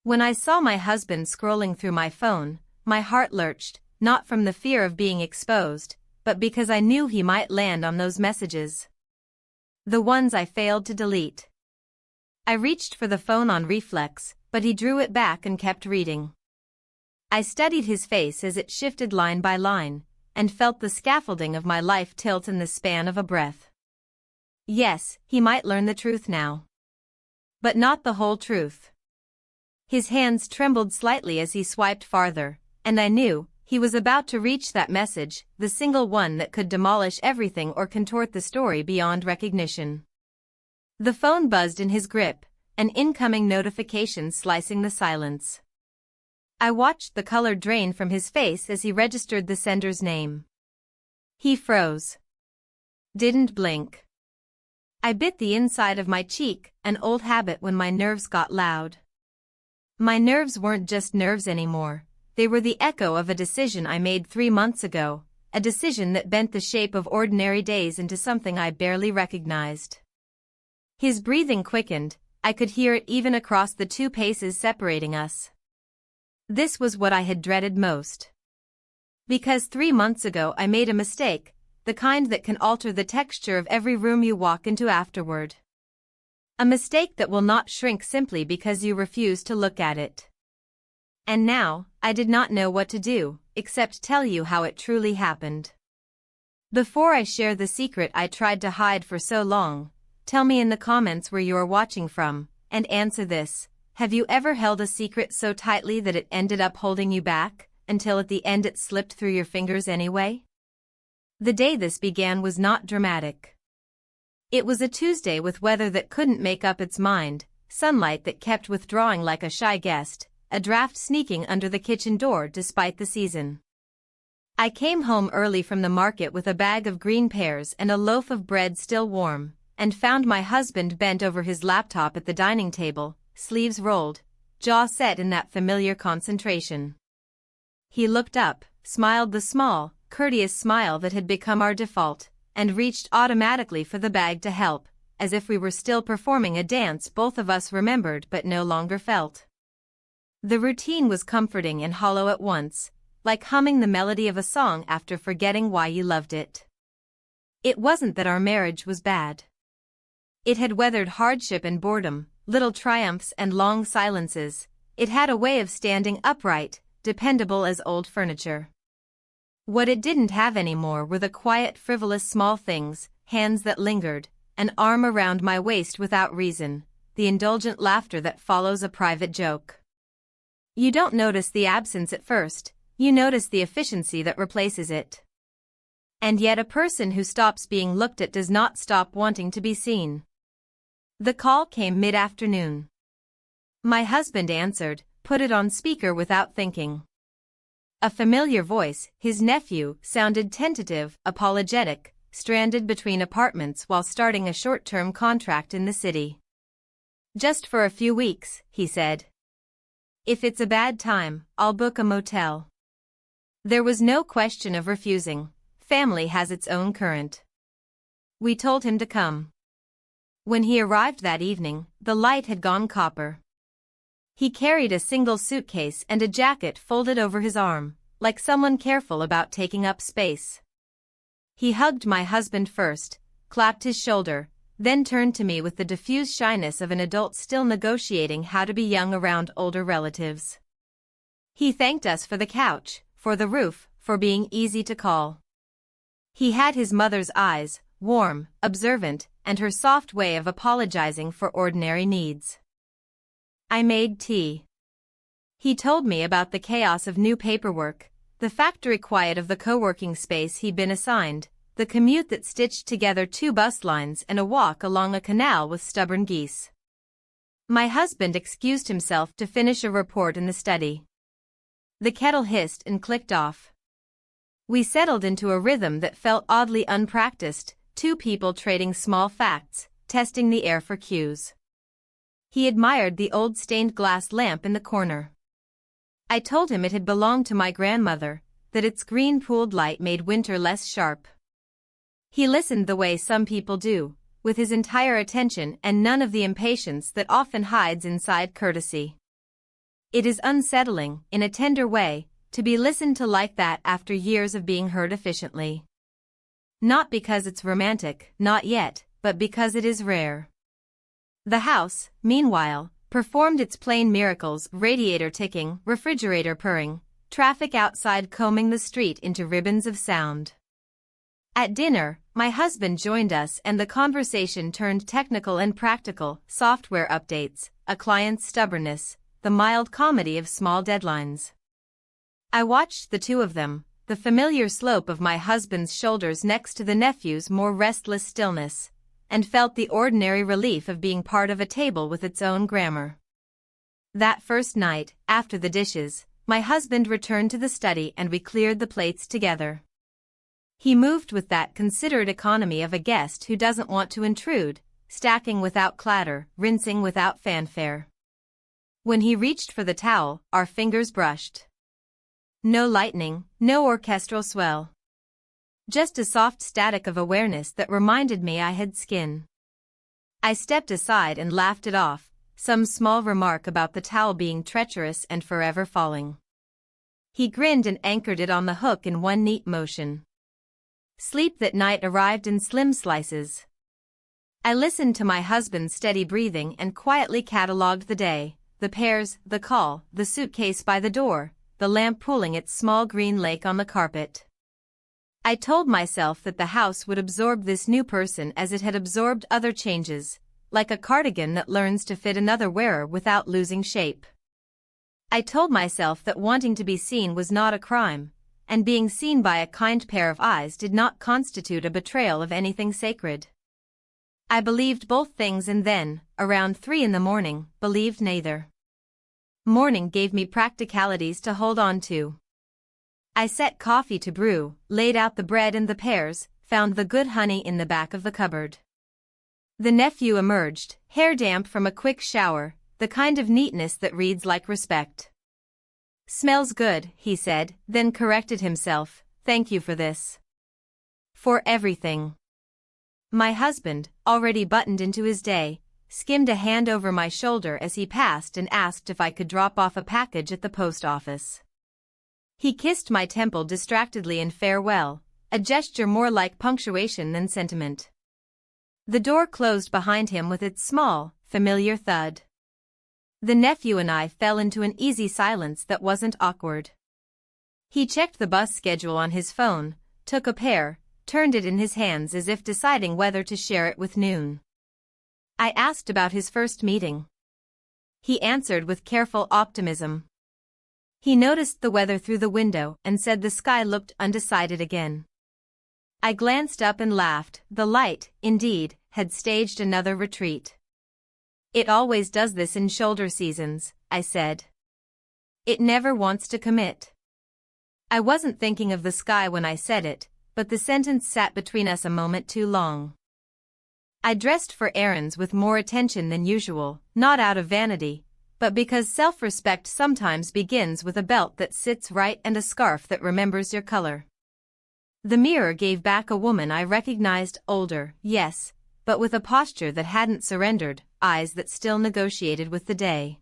When I saw my husband scrolling through my phone, my heart lurched, not from the fear of being exposed, but because I knew he might land on those messages. The ones I failed to delete. I reached for the phone on reflex, but he drew it back and kept reading. I studied his face as it shifted line by line, and felt the scaffolding of my life tilt in the span of a breath. Yes, he might learn the truth now. But not the whole truth. His hands trembled slightly as he swiped farther, and I knew he was about to reach that message, the single one that could demolish everything or contort the story beyond recognition. The phone buzzed in his grip, an incoming notification slicing the silence. I watched the color drain from his face as he registered the sender's name. He froze. Didn't blink. I bit the inside of my cheek, an old habit when my nerves got loud. My nerves weren't just nerves anymore, they were the echo of a decision I made 3 months ago, a decision that bent the shape of ordinary days into something I barely recognized. His breathing quickened, I could hear it even across the 2 paces separating us. This was what I had dreaded most. Because 3 months ago I made a mistake, the kind that can alter the texture of every room you walk into afterward. A mistake that will not shrink simply because you refuse to look at it. And now, I did not know what to do, except tell you how it truly happened. Before I share the secret I tried to hide for so long, tell me in the comments where you are watching from, and answer this. Have you ever held a secret so tightly that it ended up holding you back, until at the end it slipped through your fingers anyway? The day this began was not dramatic. It was a Tuesday with weather that couldn't make up its mind, sunlight that kept withdrawing like a shy guest, a draft sneaking under the kitchen door despite the season. I came home early from the market with a bag of green pears and a loaf of bread still warm, and found my husband bent over his laptop at the dining table, sleeves rolled, jaw set in that familiar concentration. He looked up, smiled the small, courteous smile that had become our default, and reached automatically for the bag to help, as if we were still performing a dance both of us remembered but no longer felt. The routine was comforting and hollow at once, like humming the melody of a song after forgetting why you loved it. It wasn't that our marriage was bad. It had weathered hardship and boredom, little triumphs and long silences. It had a way of standing upright, dependable as old furniture. What it didn't have anymore were the quiet, frivolous small things, hands that lingered, an arm around my waist without reason, the indulgent laughter that follows a private joke. You don't notice the absence at first, you notice the efficiency that replaces it. And yet a person who stops being looked at does not stop wanting to be seen. The call came mid-afternoon. My husband answered, put it on speaker without thinking. A familiar voice, his nephew, sounded tentative, apologetic, stranded between apartments while starting a short-term contract in the city. Just for a few weeks, he said. If it's a bad time, I'll book a motel. There was no question of refusing. Family has its own current. We told him to come. When he arrived that evening, the light had gone copper. He carried a single suitcase and a jacket folded over his arm, like someone careful about taking up space. He hugged my husband first, clapped his shoulder, then turned to me with the diffuse shyness of an adult still negotiating how to be young around older relatives. He thanked us for the couch, for the roof, for being easy to call. He had his mother's eyes, warm, observant, and her soft way of apologizing for ordinary needs. I made tea. He told me about the chaos of new paperwork, the factory quiet of the co-working space he'd been assigned, the commute that stitched together 2 bus lines and a walk along a canal with stubborn geese. My husband excused himself to finish a report in the study. The kettle hissed and clicked off. We settled into a rhythm that felt oddly unpracticed, 2 people trading small facts, testing the air for cues. He admired the old stained glass lamp in the corner. I told him it had belonged to my grandmother, that its green pooled light made winter less sharp. He listened the way some people do, with his entire attention and none of the impatience that often hides inside courtesy. It is unsettling, in a tender way, to be listened to like that after years of being heard efficiently. Not because it's romantic, not yet, but because it is rare. The house, meanwhile, performed its plain miracles: radiator ticking, refrigerator purring, traffic outside combing the street into ribbons of sound. At dinner, my husband joined us and the conversation turned technical and practical: software updates, a client's stubbornness, the mild comedy of small deadlines. I watched the two of them, the familiar slope of my husband's shoulders next to the nephew's more restless stillness, and felt the ordinary relief of being part of a table with its own grammar. That first night, after the dishes, my husband returned to the study and we cleared the plates together. He moved with that considerate economy of a guest who doesn't want to intrude, stacking without clatter, rinsing without fanfare. When he reached for the towel, our fingers brushed. No lightning, no orchestral swell. Just a soft static of awareness that reminded me I had skin. I stepped aside and laughed it off, some small remark about the towel being treacherous and forever falling. He grinned and anchored it on the hook in one neat motion. Sleep that night arrived in slim slices. I listened to my husband's steady breathing and quietly catalogued the day: the pears, the call, the suitcase by the door, the lamp pooling its small green lake on the carpet. I told myself that the house would absorb this new person as it had absorbed other changes, like a cardigan that learns to fit another wearer without losing shape. I told myself that wanting to be seen was not a crime, and being seen by a kind pair of eyes did not constitute a betrayal of anything sacred. I believed both things and then, around 3 a.m, believed neither. Morning gave me practicalities to hold on to. I set coffee to brew, laid out the bread and the pears, found the good honey in the back of the cupboard. The nephew emerged, hair damp from a quick shower, the kind of neatness that reads like respect. "Smells good," he said, then corrected himself. "Thank you for this." For everything. My husband, already buttoned into his day, skimmed a hand over my shoulder as he passed and asked if I could drop off a package at the post office. He kissed my temple distractedly in farewell, a gesture more like punctuation than sentiment. The door closed behind him with its small, familiar thud. The nephew and I fell into an easy silence that wasn't awkward. He checked the bus schedule on his phone, took a pear, turned it in his hands as if deciding whether to share it with Noon. I asked about his first meeting. He answered with careful optimism. He noticed the weather through the window and said the sky looked undecided again. I glanced up and laughed. The light, indeed, had staged another retreat. "It always does this in shoulder seasons," I said. "It never wants to commit." I wasn't thinking of the sky when I said it, but the sentence sat between us a moment too long. I dressed for errands with more attention than usual, not out of vanity, but because self-respect sometimes begins with a belt that sits right and a scarf that remembers your color. The mirror gave back a woman I recognized, older, yes, but with a posture that hadn't surrendered, eyes that still negotiated with the day.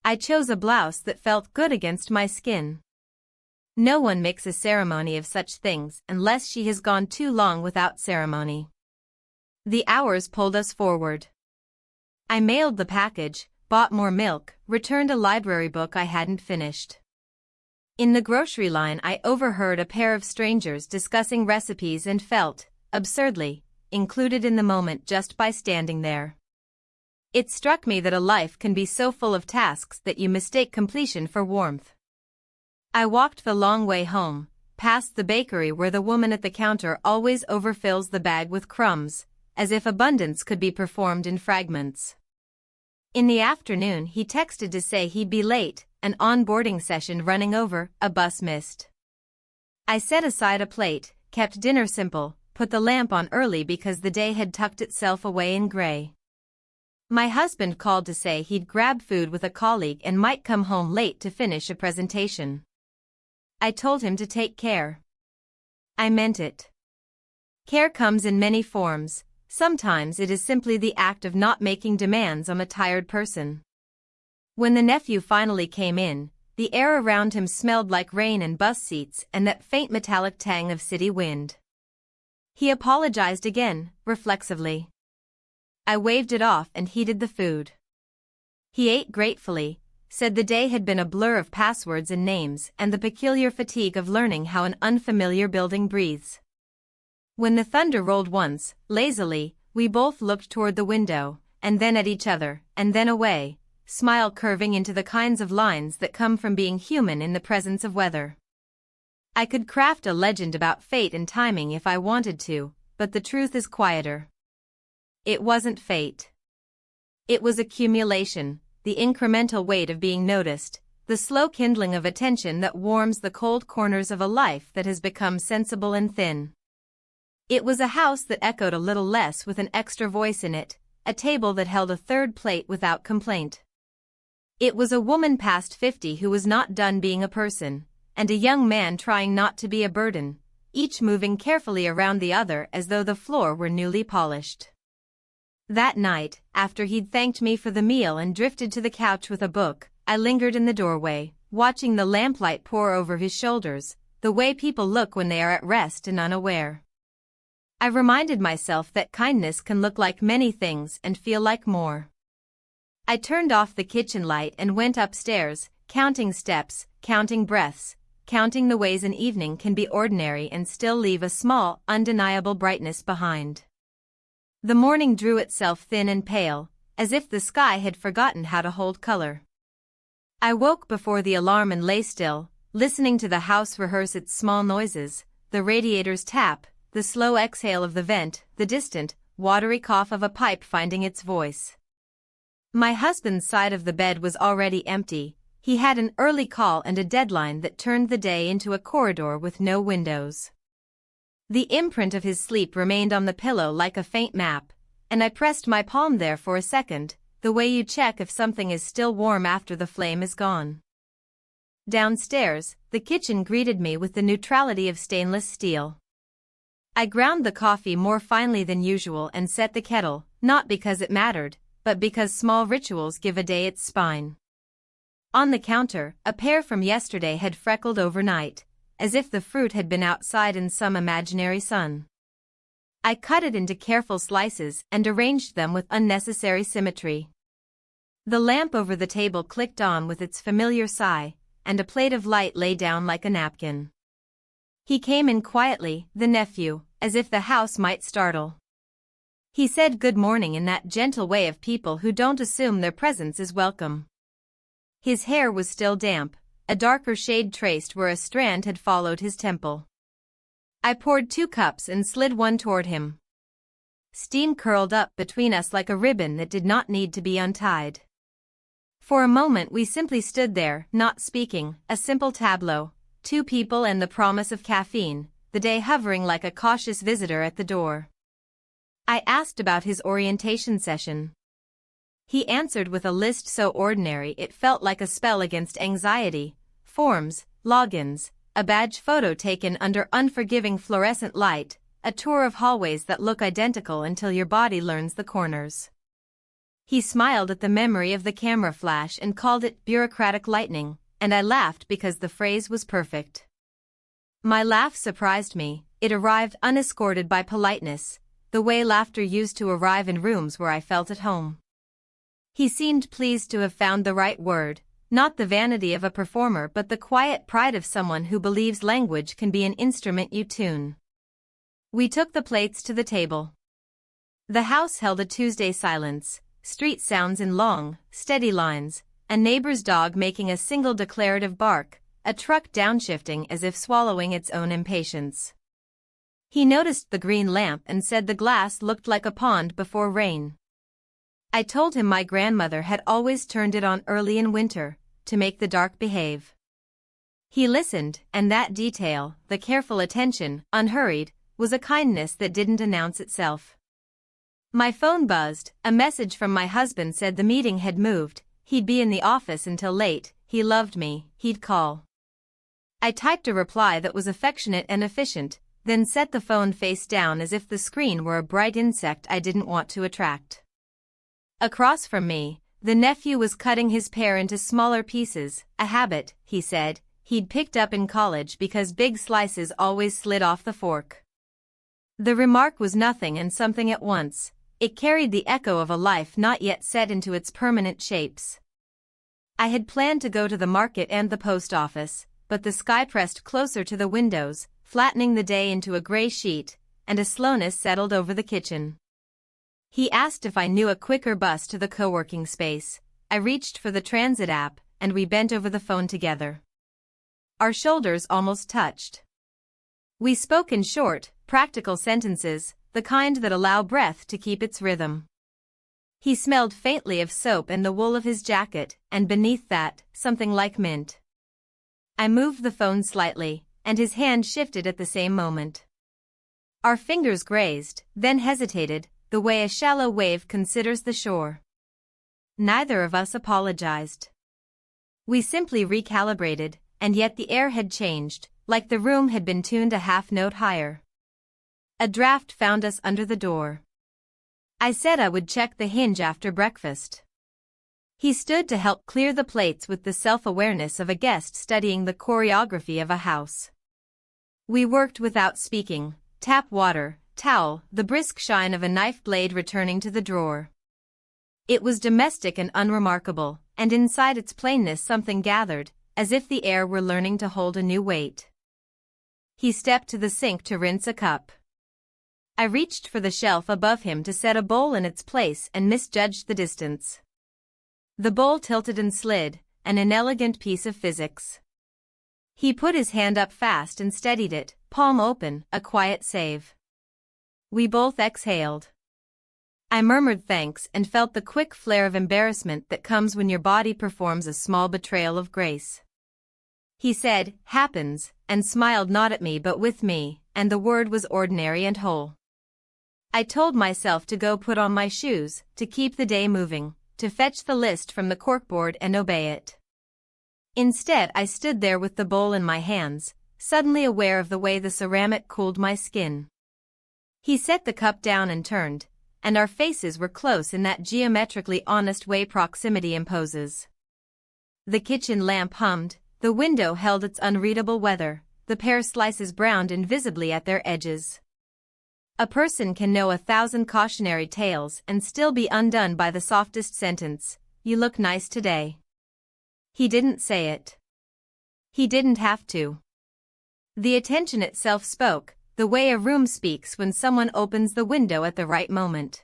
I chose a blouse that felt good against my skin. No one makes a ceremony of such things unless she has gone too long without ceremony. The hours pulled us forward. I mailed the package, bought more milk, returned a library book I hadn't finished. In the grocery line I overheard a pair of strangers discussing recipes and felt, absurdly, included in the moment just by standing there. It struck me that a life can be so full of tasks that you mistake completion for warmth. I walked the long way home, past the bakery where the woman at the counter always overfills the bag with crumbs, as if abundance could be performed in fragments. In the afternoon he texted to say he'd be late, an onboarding session running over, a bus missed. I set aside a plate, kept dinner simple, put the lamp on early because the day had tucked itself away in gray. My husband called to say he'd grab food with a colleague and might come home late to finish a presentation. I told him to take care. I meant it. Care comes in many forms. Sometimes it is simply the act of not making demands on a tired person. When the nephew finally came in, the air around him smelled like rain and bus seats and that faint metallic tang of city wind. He apologized again, reflexively. I waved it off and heated the food. He ate gratefully, said the day had been a blur of passwords and names and the peculiar fatigue of learning how an unfamiliar building breathes. When the thunder rolled once, lazily, we both looked toward the window, and then at each other, and then away, smile curving into the kinds of lines that come from being human in the presence of weather. I could craft a legend about fate and timing if I wanted to, but the truth is quieter. It wasn't fate. It was accumulation, the incremental weight of being noticed, the slow kindling of attention that warms the cold corners of a life that has become sensible and thin. It was a house that echoed a little less with an extra voice in it, a table that held a third plate without complaint. It was a woman past 50 who was not done being a person, and a young man trying not to be a burden, each moving carefully around the other as though the floor were newly polished. That night, after he'd thanked me for the meal and drifted to the couch with a book, I lingered in the doorway, watching the lamplight pour over his shoulders, the way people look when they are at rest and unaware. I reminded myself that kindness can look like many things and feel like more. I turned off the kitchen light and went upstairs, counting steps, counting breaths, counting the ways an evening can be ordinary and still leave a small, undeniable brightness behind. The morning drew itself thin and pale, as if the sky had forgotten how to hold color. I woke before the alarm and lay still, listening to the house rehearse its small noises, the radiator's tap, the slow exhale of the vent, the distant, watery cough of a pipe finding its voice. My husband's side of the bed was already empty. He had an early call and a deadline that turned the day into a corridor with no windows. The imprint of his sleep remained on the pillow like a faint map, and I pressed my palm there for a second, the way you check if something is still warm after the flame is gone. Downstairs, the kitchen greeted me with the neutrality of stainless steel. I ground the coffee more finely than usual and set the kettle, not because it mattered, but because small rituals give a day its spine. On the counter, a pear from yesterday had freckled overnight, as if the fruit had been outside in some imaginary sun. I cut it into careful slices and arranged them with unnecessary symmetry. The lamp over the table clicked on with its familiar sigh, and a plate of light lay down like a napkin. He came in quietly, the nephew, as if the house might startle. He said good morning in that gentle way of people who don't assume their presence is welcome. His hair was still damp, a darker shade traced where a strand had followed his temple. I poured 2 cups and slid one toward him. Steam curled up between us like a ribbon that did not need to be untied. For a moment we simply stood there, not speaking, a simple tableau, 2 people and the promise of caffeine, the day hovering like a cautious visitor at the door. I asked about his orientation session. He answered with a list so ordinary it felt like a spell against anxiety: forms, logins, a badge photo taken under unforgiving fluorescent light, a tour of hallways that look identical until your body learns the corners. He smiled at the memory of the camera flash and called it bureaucratic lightning, and I laughed because the phrase was perfect. My laugh surprised me. It arrived unescorted by politeness, the way laughter used to arrive in rooms where I felt at home. He seemed pleased to have found the right word, not the vanity of a performer but the quiet pride of someone who believes language can be an instrument you tune. We took the plates to the table. The house held a Tuesday silence, street sounds in long, steady lines, a neighbor's dog making a single declarative bark, a truck downshifting as if swallowing its own impatience. He noticed the green lamp and said the glass looked like a pond before rain. I told him my grandmother had always turned it on early in winter, to make the dark behave. He listened, and that detail, the careful attention, unhurried, was a kindness that didn't announce itself. My phone buzzed. A message from my husband said the meeting had moved, he'd be in the office until late, he loved me, he'd call. I typed a reply that was affectionate and efficient, then set the phone face down as if the screen were a bright insect I didn't want to attract. Across from me, The nephew was cutting his pear into smaller pieces, a habit, he said, he'd picked up in college because big slices always slid off the fork. The remark was nothing and something at once. It carried the echo of a life not yet set into its permanent shapes. I had planned to go to the market and the post office, but the sky pressed closer to the windows, flattening the day into a gray sheet, and a slowness settled over the kitchen. He asked if I knew a quicker bus to the co-working space. I reached for the transit app, and we bent over the phone together. Our shoulders almost touched. We spoke in short, practical sentences, the kind that allow breath to keep its rhythm. He smelled faintly of soap and the wool of his jacket, and beneath that, something like mint. I moved the phone slightly, and his hand shifted at the same moment. Our fingers grazed, then hesitated, the way a shallow wave considers the shore. Neither of us apologized. We simply recalibrated, and yet the air had changed, like the room had been tuned a half note higher. A draft found us under the door. I said I would check the hinge after breakfast. He stood to help clear the plates with the self-awareness of a guest studying the choreography of a house. We worked without speaking, tap water, towel, the brisk shine of a knife blade returning to the drawer. It was domestic and unremarkable, and inside its plainness something gathered, as if the air were learning to hold a new weight. He stepped to the sink to rinse a cup. I reached for the shelf above him to set a bowl in its place and misjudged the distance. The bowl tilted and slid, an inelegant piece of physics. He put his hand up fast and steadied it, palm open, a quiet save. We both exhaled. I murmured thanks and felt the quick flare of embarrassment that comes when your body performs a small betrayal of grace. He said, "Happens," and smiled not at me but with me, and the word was ordinary and whole. I told myself to go put on my shoes, to keep the day moving, to fetch the list from the corkboard and obey it. Instead I stood there with the bowl in my hands, suddenly aware of the way the ceramic cooled my skin. He set the cup down and turned, and our faces were close in that geometrically honest way proximity imposes. The kitchen lamp hummed, the window held its unreadable weather, the pear slices browned invisibly at their edges. A person can know 1,000 cautionary tales and still be undone by the softest sentence, "You look nice today." He didn't say it. He didn't have to. The attention itself spoke, the way a room speaks when someone opens the window at the right moment.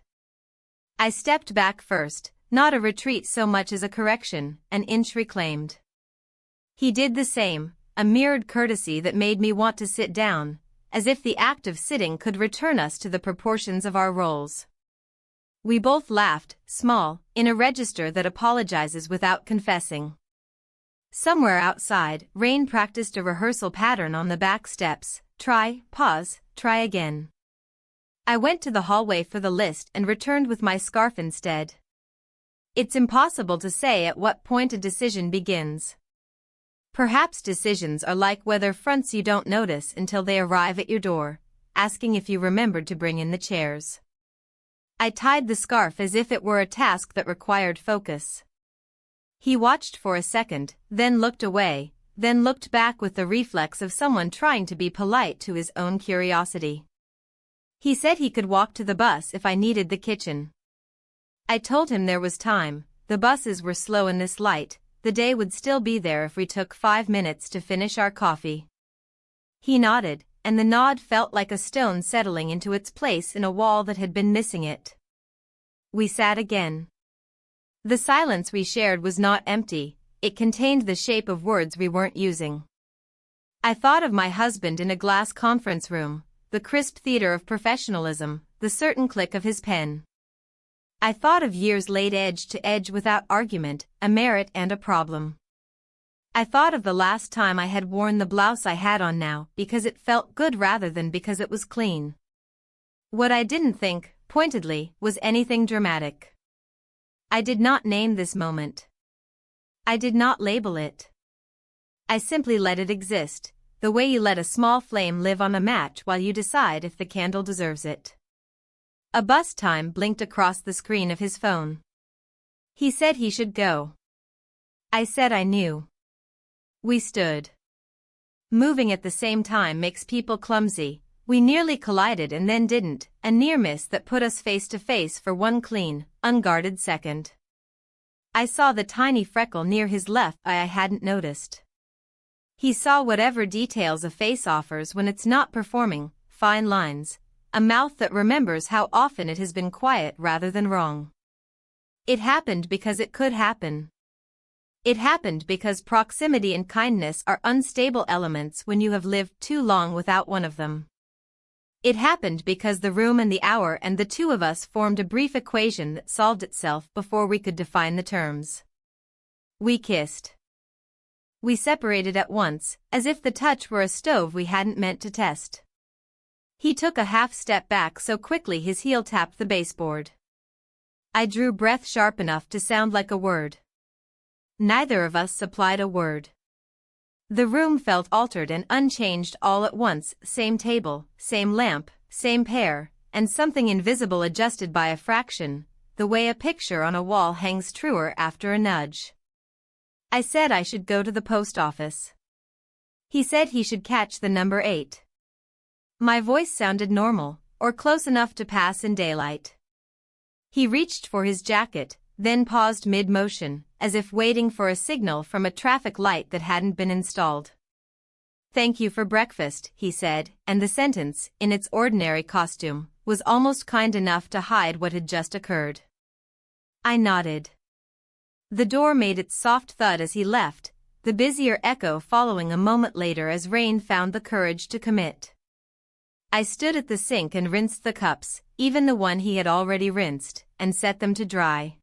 I stepped back first, not a retreat so much as a correction, an inch reclaimed. He did the same, a mirrored courtesy that made me want to sit down, as if the act of sitting could return us to the proportions of our roles. We both laughed, small, in a register that apologizes without confessing. Somewhere outside, Rain practiced a rehearsal pattern on the back steps, try, pause, try again. I went to the hallway for the list and returned with my scarf instead. It's impossible to say at what point a decision begins. Perhaps decisions are like weather fronts you don't notice until they arrive at your door, asking if you remembered to bring in the chairs. I tied the scarf as if it were a task that required focus. He watched for a second, then looked away, then looked back with the reflex of someone trying to be polite to his own curiosity. He said he could walk to the bus if I needed the kitchen. I told him there was time, the buses were slow in this light, the day would still be there if we took 5 minutes to finish our coffee. He nodded, and the nod felt like a stone settling into its place in a wall that had been missing it. We sat again. The silence we shared was not empty, it contained the shape of words we weren't using. I thought of my husband in a glass conference room, the crisp theater of professionalism, the certain click of his pen. I thought of years laid edge to edge without argument, a merit and a problem. I thought of the last time I had worn the blouse I had on now because it felt good rather than because it was clean. What I didn't think, pointedly, was anything dramatic. I did not name this moment. I did not label it. I simply let it exist, the way you let a small flame live on a match while you decide if the candle deserves it. A bus time blinked across the screen of his phone. He said he should go. I said I knew. We stood. Moving at the same time makes people clumsy. We nearly collided and then didn't, a near miss that put us face to face for one clean, unguarded second. I saw the tiny freckle near his left eye I hadn't noticed. He saw whatever details a face offers when it's not performing, fine lines, a mouth that remembers how often it has been quiet rather than wrong. It happened because it could happen. It happened because proximity and kindness are unstable elements when you have lived too long without one of them. It happened because the room and the hour and the two of us formed a brief equation that solved itself before we could define the terms. We kissed. We separated at once, as if the touch were a stove we hadn't meant to test. He took a half step back so quickly his heel tapped the baseboard. I drew breath sharp enough to sound like a word. Neither of us supplied a word. The room felt altered and unchanged all at once, same table, same lamp, same pair, and something invisible adjusted by a fraction, the way a picture on a wall hangs truer after a nudge. I said I should go to the post office. He said he should catch the number 8. My voice sounded normal, or close enough to pass in daylight. He reached for his jacket, then paused mid-motion, as if waiting for a signal from a traffic light that hadn't been installed. "Thank you for breakfast," he said, and the sentence, in its ordinary costume, was almost kind enough to hide what had just occurred. I nodded. The door made its soft thud as he left, the busier echo following a moment later as Rain found the courage to commit. I stood at the sink and rinsed the cups, even the one he had already rinsed, and set them to dry.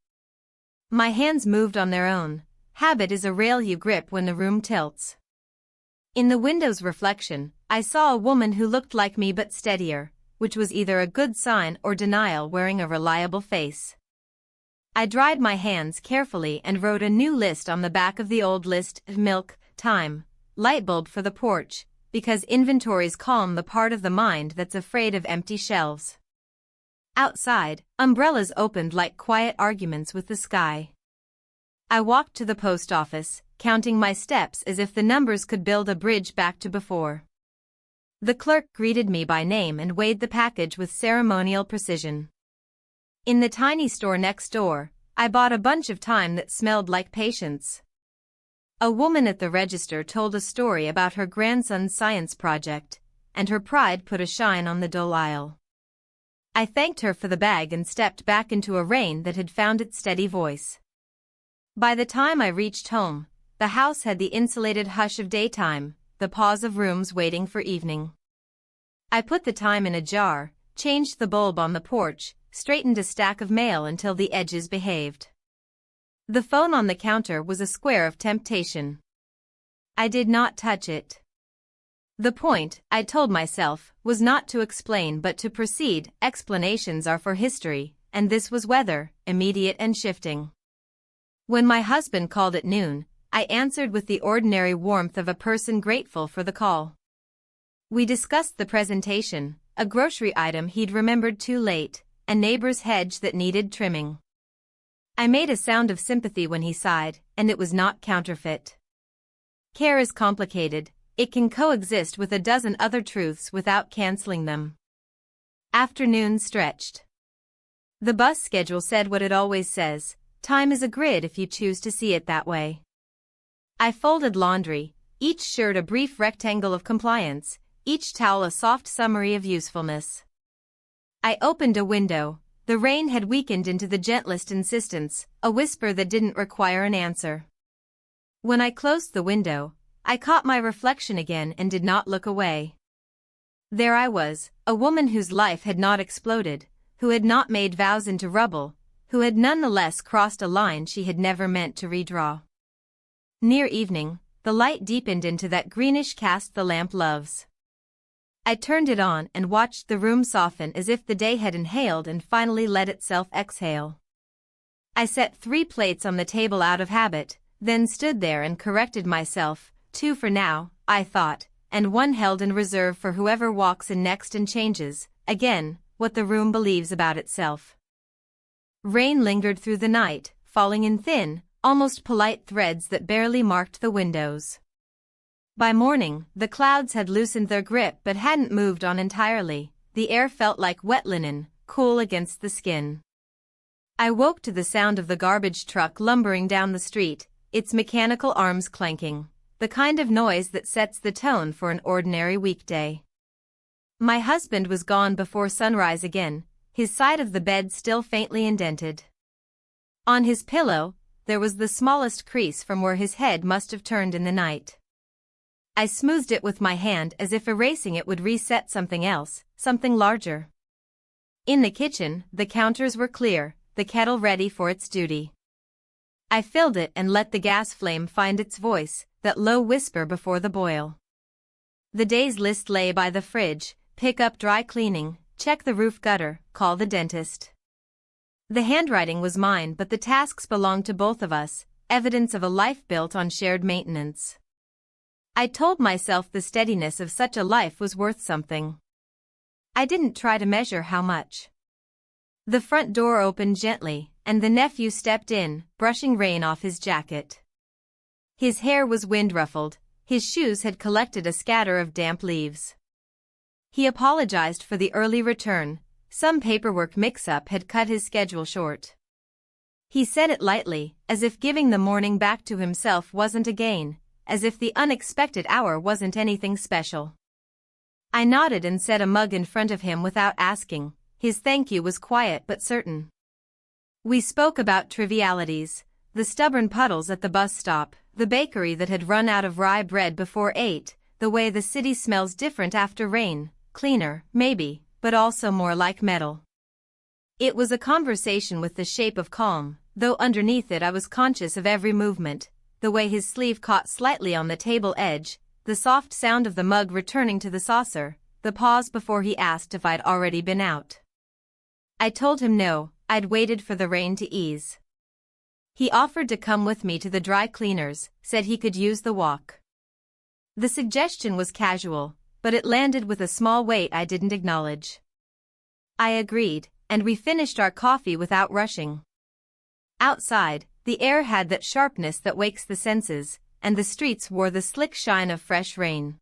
My hands moved on their own. Habit is a rail you grip when the room tilts. In the window's reflection, I saw a woman who looked like me but steadier, which was either a good sign or denial wearing a reliable face. I dried my hands carefully and wrote a new list on the back of the old list: milk, time, light bulb for the porch, because inventories calm the part of the mind that's afraid of empty shelves. Outside, umbrellas opened like quiet arguments with the sky. I walked to the post office, counting my steps as if the numbers could build a bridge back to before. The clerk greeted me by name and weighed the package with ceremonial precision. In the tiny store next door, I bought a bunch of time that smelled like patience. A woman at the register told a story about her grandson's science project, and her pride put a shine on the dull aisle. I thanked her for the bag and stepped back into a rain that had found its steady voice. By the time I reached home, the house had the insulated hush of daytime, the pause of rooms waiting for evening. I put the time in a jar, changed the bulb on the porch, straightened a stack of mail until the edges behaved. The phone on the counter was a square of temptation. I did not touch it. The point, I told myself, was not to explain but to proceed. Explanations are for history, and this was weather, immediate and shifting. When my husband called at noon, I answered with the ordinary warmth of a person grateful for the call. We discussed the presentation, a grocery item he'd remembered too late, a neighbor's hedge that needed trimming. I made a sound of sympathy when he sighed, and it was not counterfeit. Care is complicated. It can coexist with a dozen other truths without canceling them. Afternoon stretched. The bus schedule said what it always says: time is a grid if you choose to see it that way. I folded laundry, each shirt a brief rectangle of compliance, each towel a soft summary of usefulness. I opened a window. The rain had weakened into the gentlest insistence, a whisper that didn't require an answer. When I closed the window, I caught my reflection again and did not look away. There I was, a woman whose life had not exploded, who had not made vows into rubble, who had nonetheless crossed a line she had never meant to redraw. Near evening, the light deepened into that greenish cast the lamp loves. I turned it on and watched the room soften as if the day had inhaled and finally let itself exhale. I set 3 plates on the table out of habit, then stood there and corrected myself: 2 for now, I thought, and 1 held in reserve for whoever walks in next and changes, again, what the room believes about itself. Rain lingered through the night, falling in thin, almost polite threads that barely marked the windows. By morning, the clouds had loosened their grip but hadn't moved on entirely. The air felt like wet linen, cool against the skin. I woke to the sound of the garbage truck lumbering down the street, its mechanical arms clanking, the kind of noise that sets the tone for an ordinary weekday. My husband was gone before sunrise again, his side of the bed still faintly indented. On his pillow, there was the smallest crease from where his head must have turned in the night. I smoothed it with my hand as if erasing it would reset something else, something larger. In the kitchen, the counters were clear, the kettle ready for its duty. I filled it and let the gas flame find its voice, that low whisper before the boil. The day's list lay by the fridge: pick up dry cleaning, check the roof gutter, call the dentist. The handwriting was mine, but the tasks belonged to both of us, evidence of a life built on shared maintenance. I told myself the steadiness of such a life was worth something. I didn't try to measure how much. The front door opened gently, and the nephew stepped in, brushing rain off his jacket. His hair was wind-ruffled, his shoes had collected a scatter of damp leaves. He apologized for the early return. Some paperwork mix-up had cut his schedule short. He said it lightly, as if giving the morning back to himself wasn't a gain, as if the unexpected hour wasn't anything special. I nodded and set a mug in front of him without asking. His thank you was quiet but certain. We spoke about trivialities: the stubborn puddles at the bus stop, the bakery that had run out of rye bread before 8, the way the city smells different after rain, cleaner, maybe, but also more like metal. It was a conversation with the shape of calm, though underneath it I was conscious of every movement: the way his sleeve caught slightly on the table edge, the soft sound of the mug returning to the saucer, the pause before he asked if I'd already been out. I told him no, I'd waited for the rain to ease. He offered to come with me to the dry cleaners, said he could use the walk. The suggestion was casual, but it landed with a small weight I didn't acknowledge. I agreed, and we finished our coffee without rushing. Outside, the air had that sharpness that wakes the senses, and the streets wore the slick shine of fresh rain.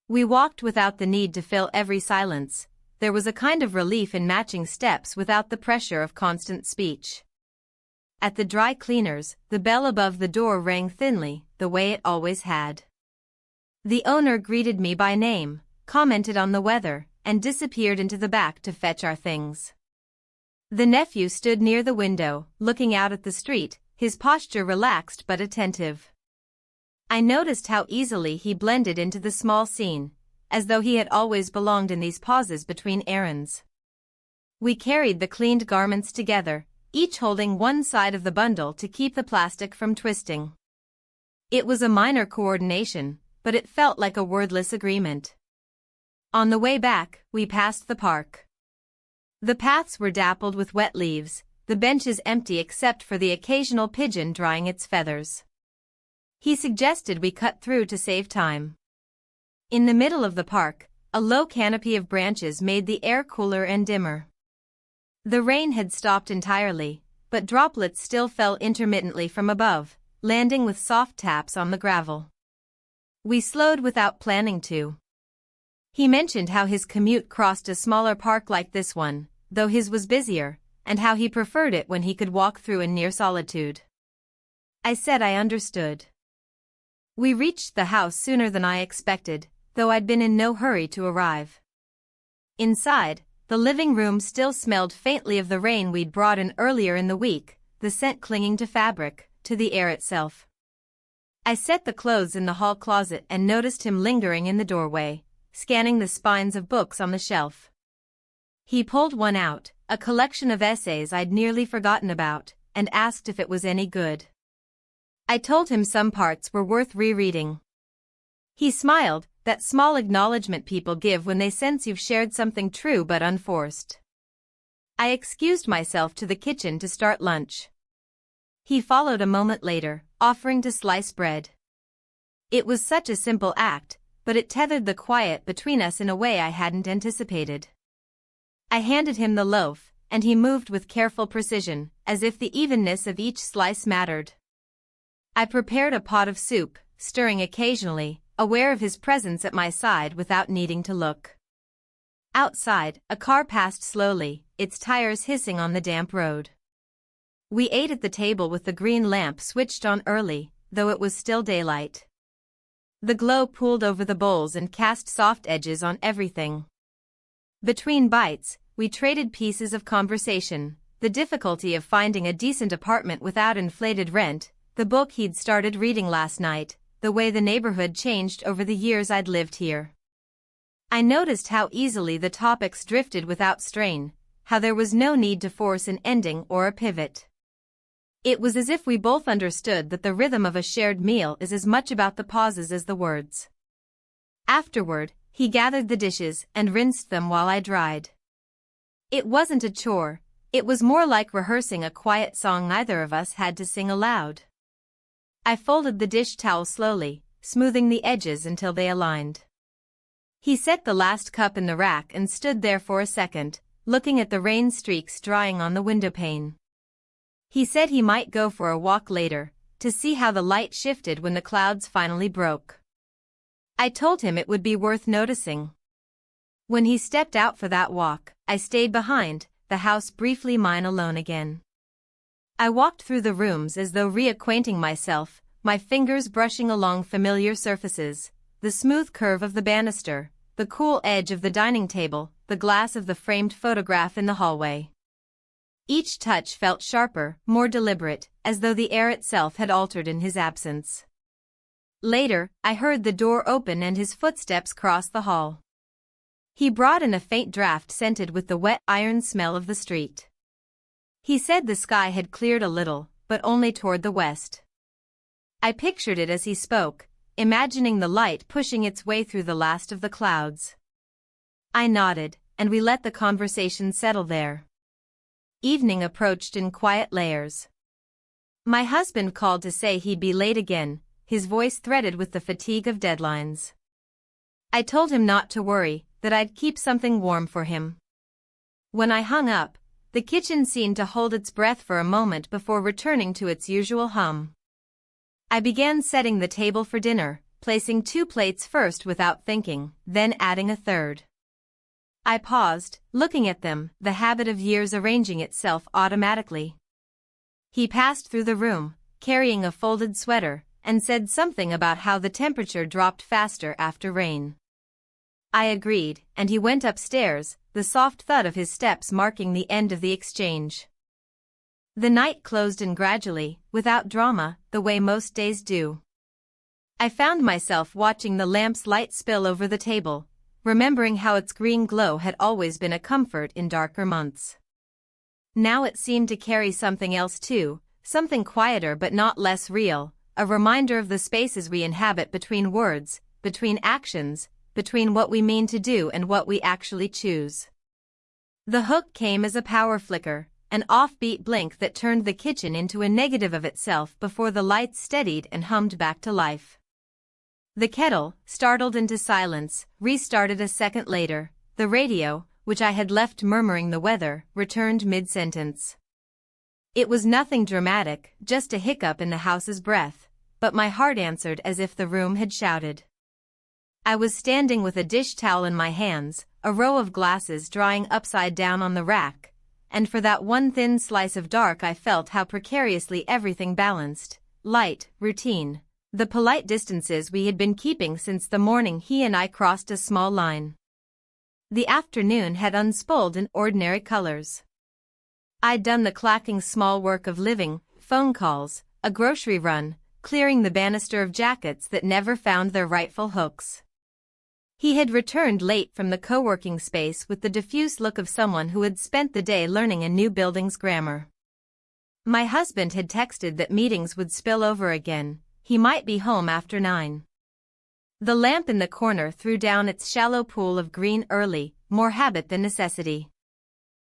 We walked without the need to fill every silence. There was a kind of relief in matching steps without the pressure of constant speech. At the dry cleaners, the bell above the door rang thinly, the way it always had. The owner greeted me by name, commented on the weather, and disappeared into the back to fetch our things. The nephew stood near the window, looking out at the street, his posture relaxed but attentive. I noticed how easily he blended into the small scene, as though he had always belonged in these pauses between errands. We carried the cleaned garments together, each holding one side of the bundle to keep the plastic from twisting. It was a minor coordination, but it felt like a wordless agreement. On the way back, we passed the park. The paths were dappled with wet leaves, the benches empty except for the occasional pigeon drying its feathers. He suggested we cut through to save time. In the middle of the park, a low canopy of branches made the air cooler and dimmer. The rain had stopped entirely, but droplets still fell intermittently from above, landing with soft taps on the gravel. We slowed without planning to. He mentioned how his commute crossed a smaller park like this one, though his was busier, and how he preferred it when he could walk through in near solitude. I said I understood. We reached the house sooner than I expected, though I'd been in no hurry to arrive. Inside, the living room still smelled faintly of the rain we'd brought in earlier in the week, the scent clinging to fabric, to the air itself. I set the clothes in the hall closet and noticed him lingering in the doorway, scanning the spines of books on the shelf. He pulled one out, a collection of essays I'd nearly forgotten about, and asked if it was any good. I told him some parts were worth rereading. He smiled, that small acknowledgement people give when they sense you've shared something true but unforced. I excused myself to the kitchen to start lunch. He followed a moment later, offering to slice bread. It was such a simple act, but it tethered the quiet between us in a way I hadn't anticipated. I handed him the loaf, and he moved with careful precision, as if the evenness of each slice mattered. I prepared a pot of soup, stirring occasionally, aware of his presence at my side without needing to look. Outside, a car passed slowly, its tires hissing on the damp road. We ate at the table with the green lamp switched on early, though it was still daylight. The glow pooled over the bowls and cast soft edges on everything. Between bites, we traded pieces of conversation, the difficulty of finding a decent apartment without inflated rent, the book he'd started reading last night, the way the neighborhood changed over the years I'd lived here. I noticed how easily the topics drifted without strain, how there was no need to force an ending or a pivot. It was as if we both understood that the rhythm of a shared meal is as much about the pauses as the words. Afterward, he gathered the dishes and rinsed them while I dried. It wasn't a chore, it was more like rehearsing a quiet song neither of us had to sing aloud. I folded the dish towel slowly, smoothing the edges until they aligned. He set the last cup in the rack and stood there for a second, looking at the rain streaks drying on the windowpane. He said he might go for a walk later, to see how the light shifted when the clouds finally broke. I told him it would be worth noticing. When he stepped out for that walk, I stayed behind, the house briefly mine alone again. I walked through the rooms as though reacquainting myself, my fingers brushing along familiar surfaces, the smooth curve of the banister, the cool edge of the dining table, the glass of the framed photograph in the hallway. Each touch felt sharper, more deliberate, as though the air itself had altered in his absence. Later, I heard the door open and his footsteps cross the hall. He brought in a faint draft scented with the wet iron smell of the street. He said the sky had cleared a little, but only toward the west. I pictured it as he spoke, imagining the light pushing its way through the last of the clouds. I nodded, and we let the conversation settle there. Evening approached in quiet layers. My husband called to say he'd be late again, his voice threaded with the fatigue of deadlines. I told him not to worry, that I'd keep something warm for him. When I hung up, the kitchen seemed to hold its breath for a moment before returning to its usual hum. I began setting the table for dinner, placing 2 plates first without thinking, then adding a third. I paused, looking at them, the habit of years arranging itself automatically. He passed through the room, carrying a folded sweater, and said something about how the temperature dropped faster after rain. I agreed, and he went upstairs, the soft thud of his steps marking the end of the exchange. The night closed in gradually, without drama, the way most days do. I found myself watching the lamp's light spill over the table, remembering how its green glow had always been a comfort in darker months. Now it seemed to carry something else too, something quieter but not less real, a reminder of the spaces we inhabit between words, between actions, between what we mean to do and what we actually choose. The hook came as a power flicker, an offbeat blink that turned the kitchen into a negative of itself before the lights steadied and hummed back to life. The kettle, startled into silence, restarted a second later. The radio, which I had left murmuring the weather, returned mid-sentence. It was nothing dramatic, just a hiccup in the house's breath, but my heart answered as if the room had shouted. I was standing with a dish towel in my hands, a row of glasses drying upside down on the rack, and for that one thin slice of dark I felt how precariously everything balanced, light, routine, the polite distances we had been keeping since the morning he and I crossed a small line. The afternoon had unspooled in ordinary colors. I'd done the clacking small work of living, phone calls, a grocery run, clearing the banister of jackets that never found their rightful hooks. He had returned late from the co-working space with the diffuse look of someone who had spent the day learning a new building's grammar. My husband had texted that meetings would spill over again, he might be home after 9. The lamp in the corner threw down its shallow pool of green early, more habit than necessity.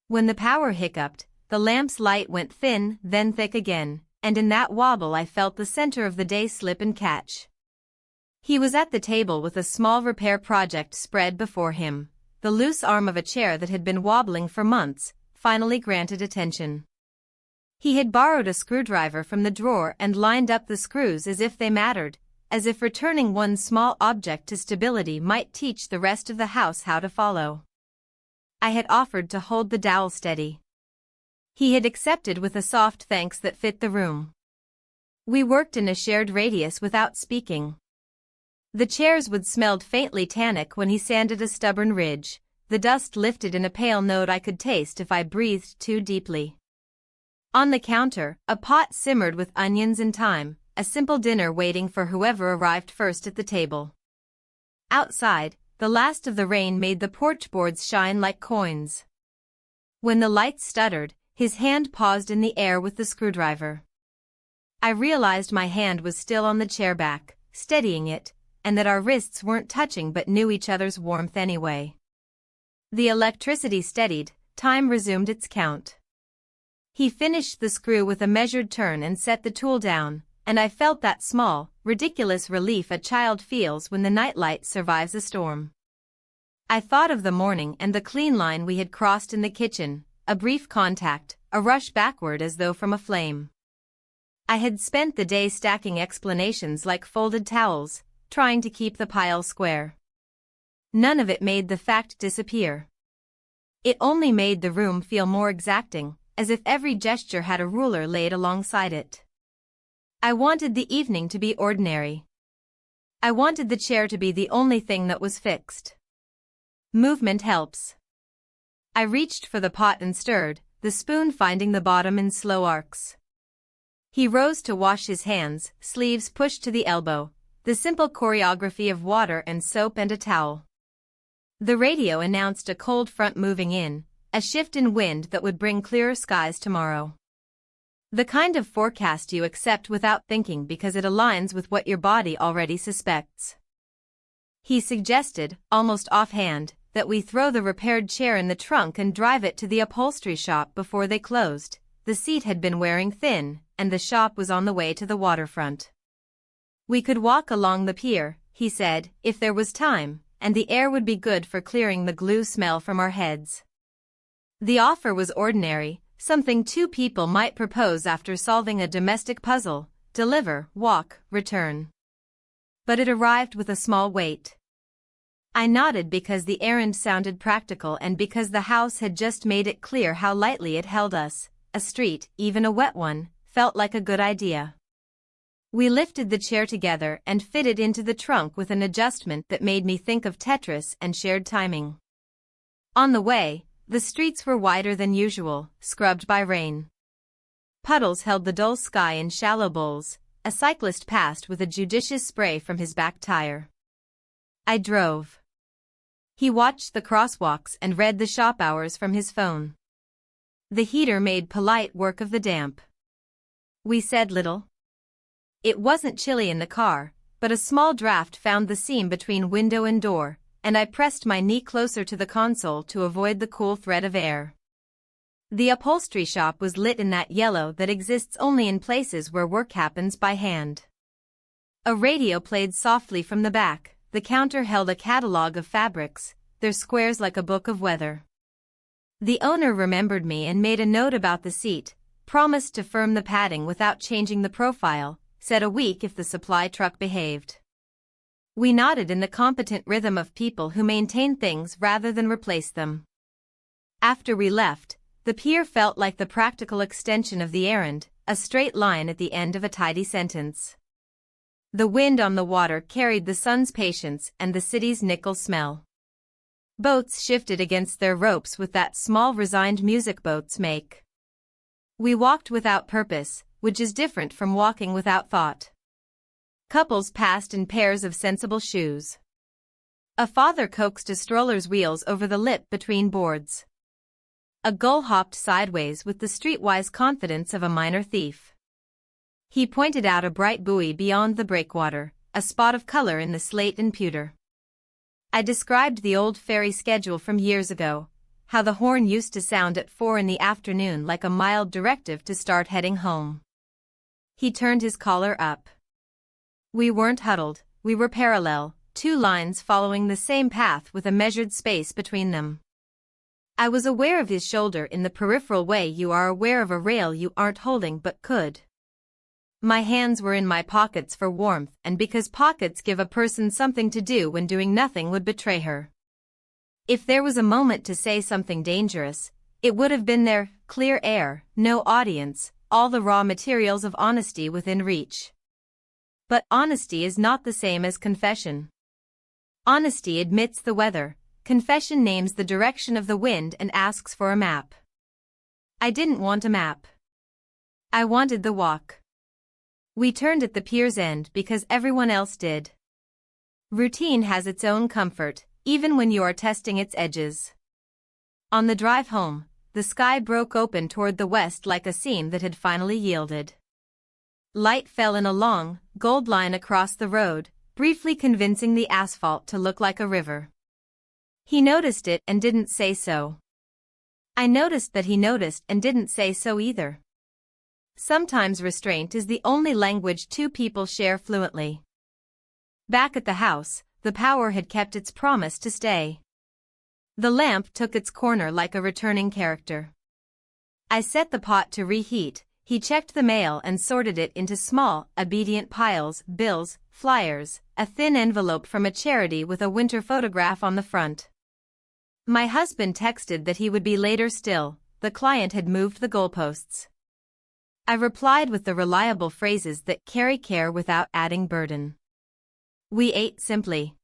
When the power hiccuped, the lamp's light went thin, then thick again, and in that wobble I felt the center of the day slip and catch. He was at the table with a small repair project spread before him, the loose arm of a chair that had been wobbling for months, finally granted attention. He had borrowed a screwdriver from the drawer and lined up the screws as if they mattered, as if returning one small object to stability might teach the rest of the house how to follow. I had offered to hold the dowel steady. He had accepted with a soft thanks that fit the room. We worked in a shared radius without speaking. The chairs would smelled faintly tannic when he sanded a stubborn ridge. The dust lifted in a pale note I could taste if I breathed too deeply. On the counter, a pot simmered with onions and thyme, a simple dinner waiting for whoever arrived first at the table. Outside, the last of the rain made the porch boards shine like coins. When the lights stuttered, his hand paused in the air with the screwdriver. I realized my hand was still on the chair back, steadying it, and that our wrists weren't touching but knew each other's warmth anyway. The electricity steadied, time resumed its count. He finished the screw with a measured turn and set the tool down, and I felt that small, ridiculous relief a child feels when the nightlight survives a storm. I thought of the morning and the clean line we had crossed in the kitchen, a brief contact, a rush backward as though from a flame. I had spent the day stacking explanations like folded towels, trying to keep the pile square. None of it made the fact disappear. It only made the room feel more exacting, as if every gesture had a ruler laid alongside it. I wanted the evening to be ordinary. I wanted the chair to be the only thing that was fixed. Movement helps. I reached for the pot and stirred, the spoon finding the bottom in slow arcs. He rose to wash his hands, sleeves pushed to the elbow, the simple choreography of water and soap and a towel. The radio announced a cold front moving in, a shift in wind that would bring clearer skies tomorrow. The kind of forecast you accept without thinking because it aligns with what your body already suspects. He suggested, almost offhand, that we throw the repaired chair in the trunk and drive it to the upholstery shop before they closed. The seat had been wearing thin, and the shop was on the way to the waterfront. We could walk along the pier, he said, if there was time, and the air would be good for clearing the glue smell from our heads. The offer was ordinary, something two people might propose after solving a domestic puzzle: deliver, walk, return. But it arrived with a small weight. I nodded because the errand sounded practical and because the house had just made it clear how lightly it held us. A street, even a wet one, felt like a good idea. We lifted the chair together and fitted into the trunk with an adjustment that made me think of Tetris and shared timing. On the way, the streets were wider than usual, scrubbed by rain. Puddles held the dull sky in shallow bowls. A cyclist passed with a judicious spray from his back tire. I drove. He watched the crosswalks and read the shop hours from his phone. The heater made polite work of the damp. We said little. It wasn't chilly in the car, but a small draft found the seam between window and door, and I pressed my knee closer to the console to avoid the cool thread of air. The upholstery shop was lit in that yellow that exists only in places where work happens by hand. A radio played softly from the back. The counter held a catalogue of fabrics, their squares like a book of weather. The owner remembered me and made a note about the seat, promised to firm the padding without changing the profile, said a week if the supply truck behaved. We nodded in the competent rhythm of people who maintain things rather than replace them. After we left, the pier felt like the practical extension of the errand, a straight line at the end of a tidy sentence. The wind on the water carried the sun's patience and the city's nickel smell. Boats shifted against their ropes with that small resigned music boats make. We walked without purpose, which is different from walking without thought. Couples passed in pairs of sensible shoes. A father coaxed a stroller's wheels over the lip between boards. A gull hopped sideways with the streetwise confidence of a minor thief. He pointed out a bright buoy beyond the breakwater, a spot of color in the slate and pewter. I described the old ferry schedule from years ago, how the horn used to sound at 4 in the afternoon like a mild directive to start heading home. He turned his collar up. We weren't huddled, we were parallel, two lines following the same path with a measured space between them. I was aware of his shoulder in the peripheral way you are aware of a rail you aren't holding but could. My hands were in my pockets for warmth, and because pockets give a person something to do when doing nothing would betray her. If there was a moment to say something dangerous, it would have been there: clear air, no audience, all the raw materials of honesty within reach. But honesty is not the same as confession. Honesty admits the weather, confession names the direction of the wind and asks for a map. I didn't want a map. I wanted the walk. We turned at the pier's end because everyone else did. Routine has its own comfort, even when you are testing its edges. On the drive home, the sky broke open toward the west like a seam that had finally yielded. Light fell in a long, gold line across the road, briefly convincing the asphalt to look like a river. He noticed it and didn't say so. I noticed that he noticed and didn't say so either. Sometimes restraint is the only language two people share fluently. Back at the house, the power had kept its promise to stay. The lamp took its corner like a returning character. I set the pot to reheat. He checked the mail and sorted it into small, obedient piles: bills, flyers, a thin envelope from a charity with a winter photograph on the front. My husband texted that he would be later still. The client had moved the goalposts. I replied with the reliable phrases that carry care without adding burden. We ate simply.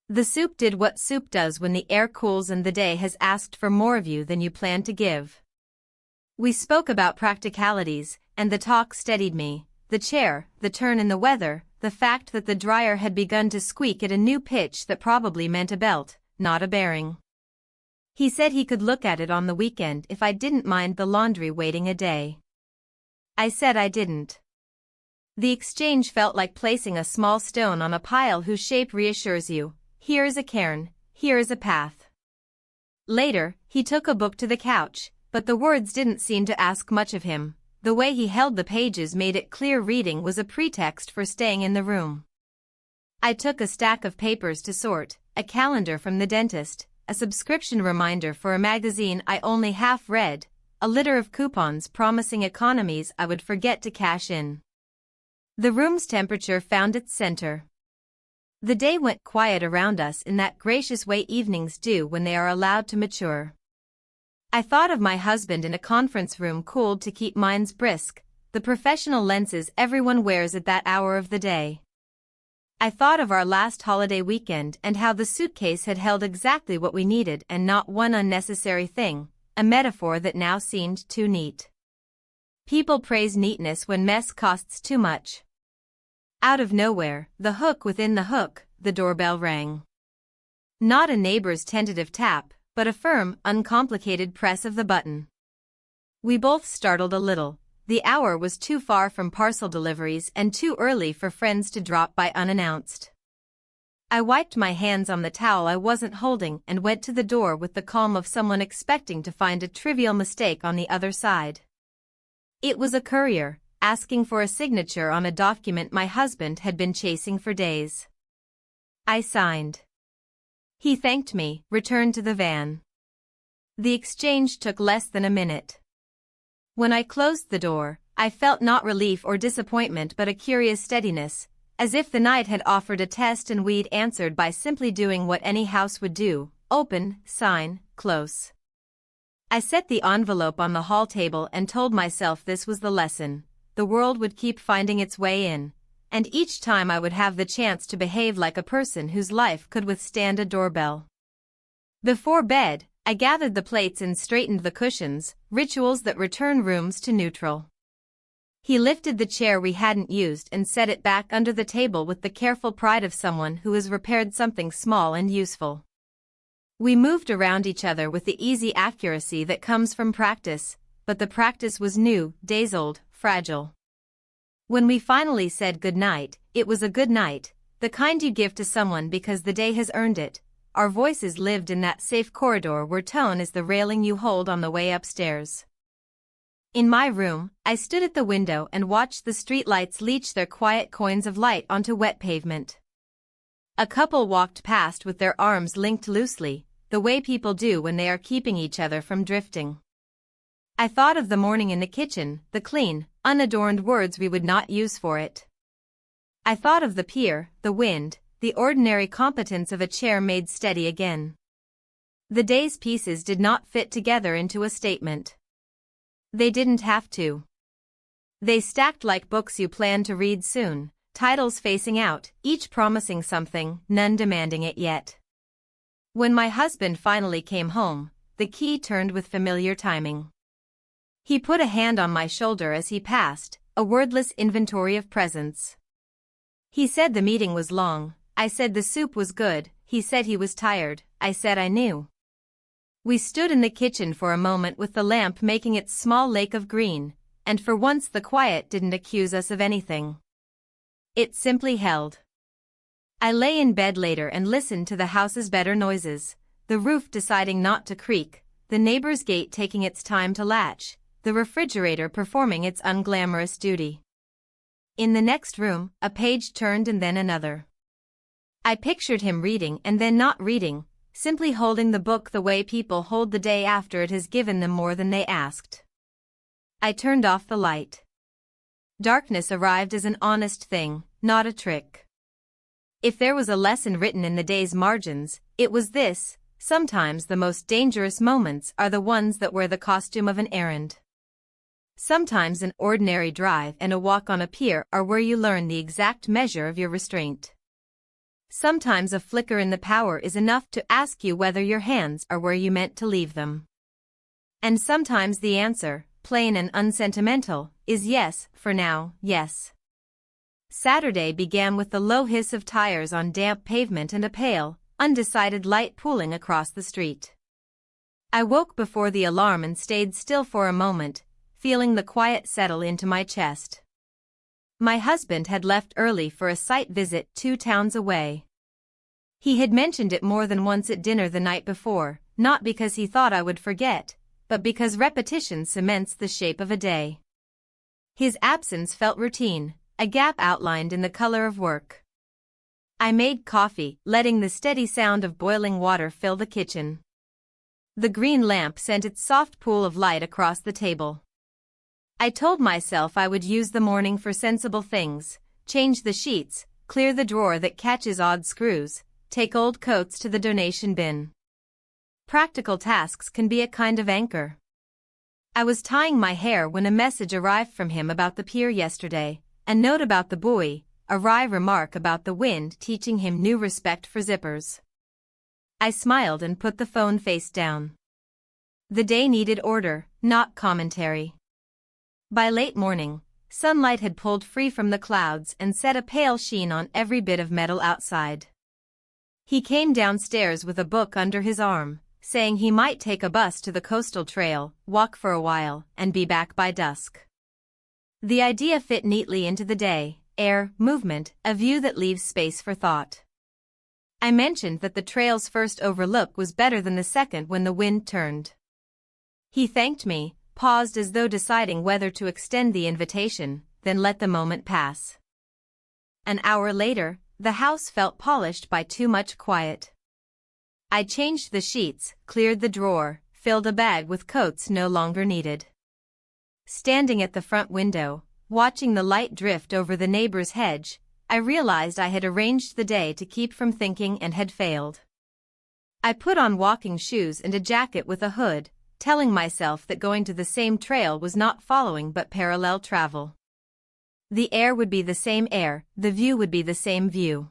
The soup did what soup does when the air cools and the day has asked for more of you than you plan to give. We spoke about practicalities, and the talk steadied me: the chair, the turn in the weather, the fact that the dryer had begun to squeak at a new pitch that probably meant a belt, not a bearing. He said he could look at it on the weekend if I didn't mind the laundry waiting a day. I said I didn't. The exchange felt like placing a small stone on a pile whose shape reassures you: here is a cairn, here is a path. Later, he took a book to the couch, but the words didn't seem to ask much of him. The way he held the pages made it clear reading was a pretext for staying in the room. I took a stack of papers to sort: a calendar from the dentist, a subscription reminder for a magazine I only half read, a litter of coupons promising economies I would forget to cash in. The room's temperature found its center. The day went quiet around us in that gracious way evenings do when they are allowed to mature. I thought of my husband in a conference room cooled to keep minds brisk, the professional lenses everyone wears at that hour of the day. I thought of our last holiday weekend and how the suitcase had held exactly what we needed and not one unnecessary thing, a metaphor that now seemed too neat. People praise neatness when mess costs too much. Out of nowhere, the hook within the hook, the doorbell rang. Not a neighbor's tentative tap, but a firm, uncomplicated press of the button. We both startled a little. The hour was too far from parcel deliveries and too early for friends to drop by unannounced. I wiped my hands on the towel I wasn't holding and went to the door with the calm of someone expecting to find a trivial mistake on the other side. It was a courier, asking for a signature on a document my husband had been chasing for days. I signed. He thanked me, returned to the van. The exchange took less than a minute. When I closed the door, I felt not relief or disappointment but a curious steadiness, as if the night had offered a test and we'd answered by simply doing what any house would do: open, sign, close. I set the envelope on the hall table and told myself this was the lesson: the world would keep finding its way in, and each time I would have the chance to behave like a person whose life could withstand a doorbell. Before bed, I gathered the plates and straightened the cushions, rituals that return rooms to neutral. He lifted the chair we hadn't used and set it back under the table with the careful pride of someone who has repaired something small and useful. We moved around each other with the easy accuracy that comes from practice, but the practice was new, days old, fragile. When we finally said goodnight, it was a good night, the kind you give to someone because the day has earned it. Our voices lived in that safe corridor where tone is the railing you hold on the way upstairs. In my room, I stood at the window and watched the streetlights leach their quiet coins of light onto wet pavement. A couple walked past with their arms linked loosely, the way people do when they are keeping each other from drifting. I thought of the morning in the kitchen, the clean, unadorned words we would not use for it. I thought of the pier, the wind, the ordinary competence of a chair made steady again. The day's pieces did not fit together into a statement. They didn't have to. They stacked like books you plan to read soon, titles facing out, each promising something, none demanding it yet. When my husband finally came home, the key turned with familiar timing. He put a hand on my shoulder as he passed, a wordless inventory of presents. He said the meeting was long, I said the soup was good, he said he was tired, I said I knew. We stood in the kitchen for a moment with the lamp making its small lake of green, and for once the quiet didn't accuse us of anything. It simply held. I lay in bed later and listened to the house's better noises, the roof deciding not to creak, the neighbor's gate taking its time to latch, the refrigerator performing its unglamorous duty. In the next room, a page turned and then another. I pictured him reading and then not reading, simply holding the book the way people hold the day after it has given them more than they asked. I turned off the light. Darkness arrived as an honest thing, not a trick. If there was a lesson written in the day's margins, it was this: sometimes the most dangerous moments are the ones that wear the costume of an errand. Sometimes an ordinary drive and a walk on a pier are where you learn the exact measure of your restraint. Sometimes a flicker in the power is enough to ask you whether your hands are where you meant to leave them. And sometimes the answer, plain and unsentimental, is yes, for now, yes. Saturday began with the low hiss of tires on damp pavement and a pale, undecided light pooling across the street. I woke before the alarm and stayed still for a moment, feeling the quiet settle into my chest. My husband had left early for a site visit 2 towns away. He had mentioned it more than once at dinner the night before, not because he thought I would forget, but because repetition cements the shape of a day. His absence felt routine, a gap outlined in the color of work. I made coffee, letting the steady sound of boiling water fill the kitchen. The green lamp sent its soft pool of light across the table. I told myself I would use the morning for sensible things: change the sheets, clear the drawer that catches odd screws, take old coats to the donation bin. Practical tasks can be a kind of anchor. I was tying my hair when a message arrived from him about the pier yesterday, a note about the buoy, a wry remark about the wind teaching him new respect for zippers. I smiled and put the phone face down. The day needed order, not commentary. By late morning, sunlight had pulled free from the clouds and set a pale sheen on every bit of metal outside. He came downstairs with a book under his arm, saying he might take a bus to the coastal trail, walk for a while, and be back by dusk. The idea fit neatly into the day: air, movement, a view that leaves space for thought. I mentioned that the trail's first overlook was better than the second when the wind turned. He thanked me, paused as though deciding whether to extend the invitation, then let the moment pass. An hour later, the house felt polished by too much quiet. I changed the sheets, cleared the drawer, filled a bag with coats no longer needed. Standing at the front window, watching the light drift over the neighbor's hedge, I realized I had arranged the day to keep from thinking and had failed. I put on walking shoes and a jacket with a hood, telling myself that going to the same trail was not following but parallel travel. The air would be the same air, the view would be the same view.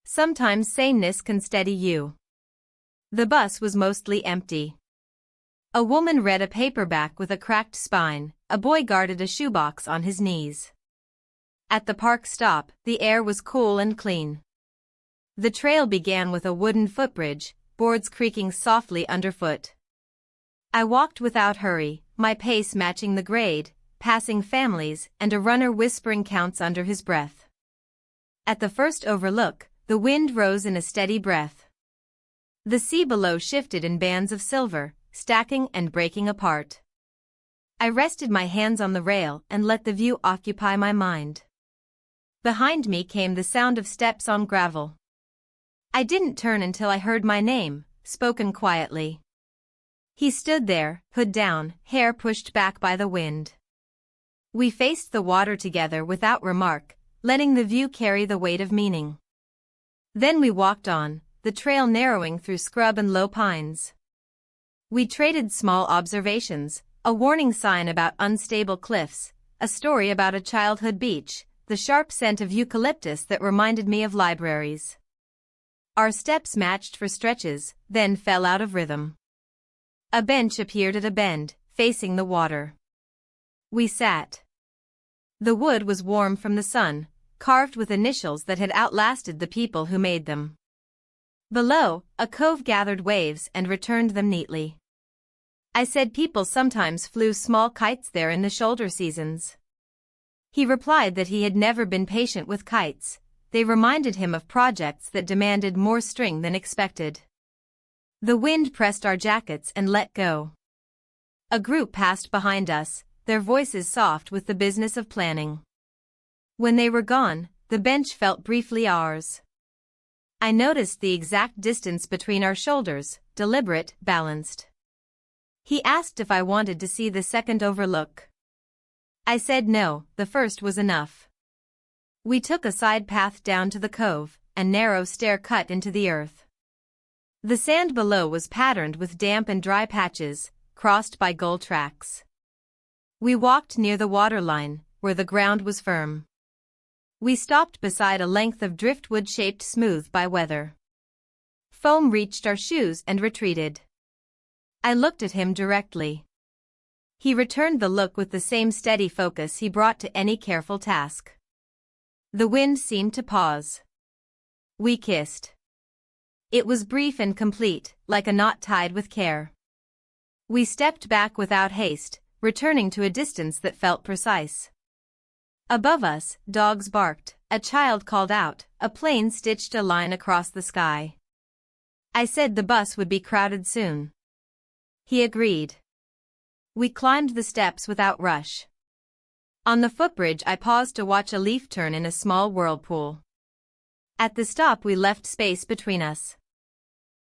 Sometimes sameness can steady you. The bus was mostly empty. A woman read a paperback with a cracked spine, a boy guarded a shoebox on his knees. At the park stop, the air was cool and clean. The trail began with a wooden footbridge, boards creaking softly underfoot. I walked without hurry, my pace matching the grade, passing families and a runner whispering counts under his breath. At the first overlook, the wind rose in a steady breath. The sea below shifted in bands of silver, stacking and breaking apart. I rested my hands on the rail and let the view occupy my mind. Behind me came the sound of steps on gravel. I didn't turn until I heard my name, spoken quietly. He stood there, hood down, hair pushed back by the wind. We faced the water together without remark, letting the view carry the weight of meaning. Then we walked on, the trail narrowing through scrub and low pines. We traded small observations, a warning sign about unstable cliffs, a story about a childhood beach, the sharp scent of eucalyptus that reminded me of libraries. Our steps matched for stretches, then fell out of rhythm. A bench appeared at a bend, facing the water. We sat. The wood was warm from the sun, carved with initials that had outlasted the people who made them. Below, a cove gathered waves and returned them neatly. I said people sometimes flew small kites there in the shoulder seasons. He replied that he had never been patient with kites. They reminded him of projects that demanded more string than expected. The wind pressed our jackets and let go. A group passed behind us, their voices soft with the business of planning. When they were gone, the bench felt briefly ours. I noticed the exact distance between our shoulders, deliberate, balanced. He asked if I wanted to see the second overlook. I said no, the first was enough. We took a side path down to the cove, a narrow stair cut into the earth. The sand below was patterned with damp and dry patches, crossed by gull tracks. We walked near the waterline, where the ground was firm. We stopped beside a length of driftwood shaped smooth by weather. Foam reached our shoes and retreated. I looked at him directly. He returned the look with the same steady focus he brought to any careful task. The wind seemed to pause. We kissed. It was brief and complete, like a knot tied with care. We stepped back without haste, returning to a distance that felt precise. Above us, dogs barked, a child called out, a plane stitched a line across the sky. I said the bus would be crowded soon. He agreed. We climbed the steps without rush. On the footbridge I paused to watch a leaf turn in a small whirlpool. At the stop we left space between us.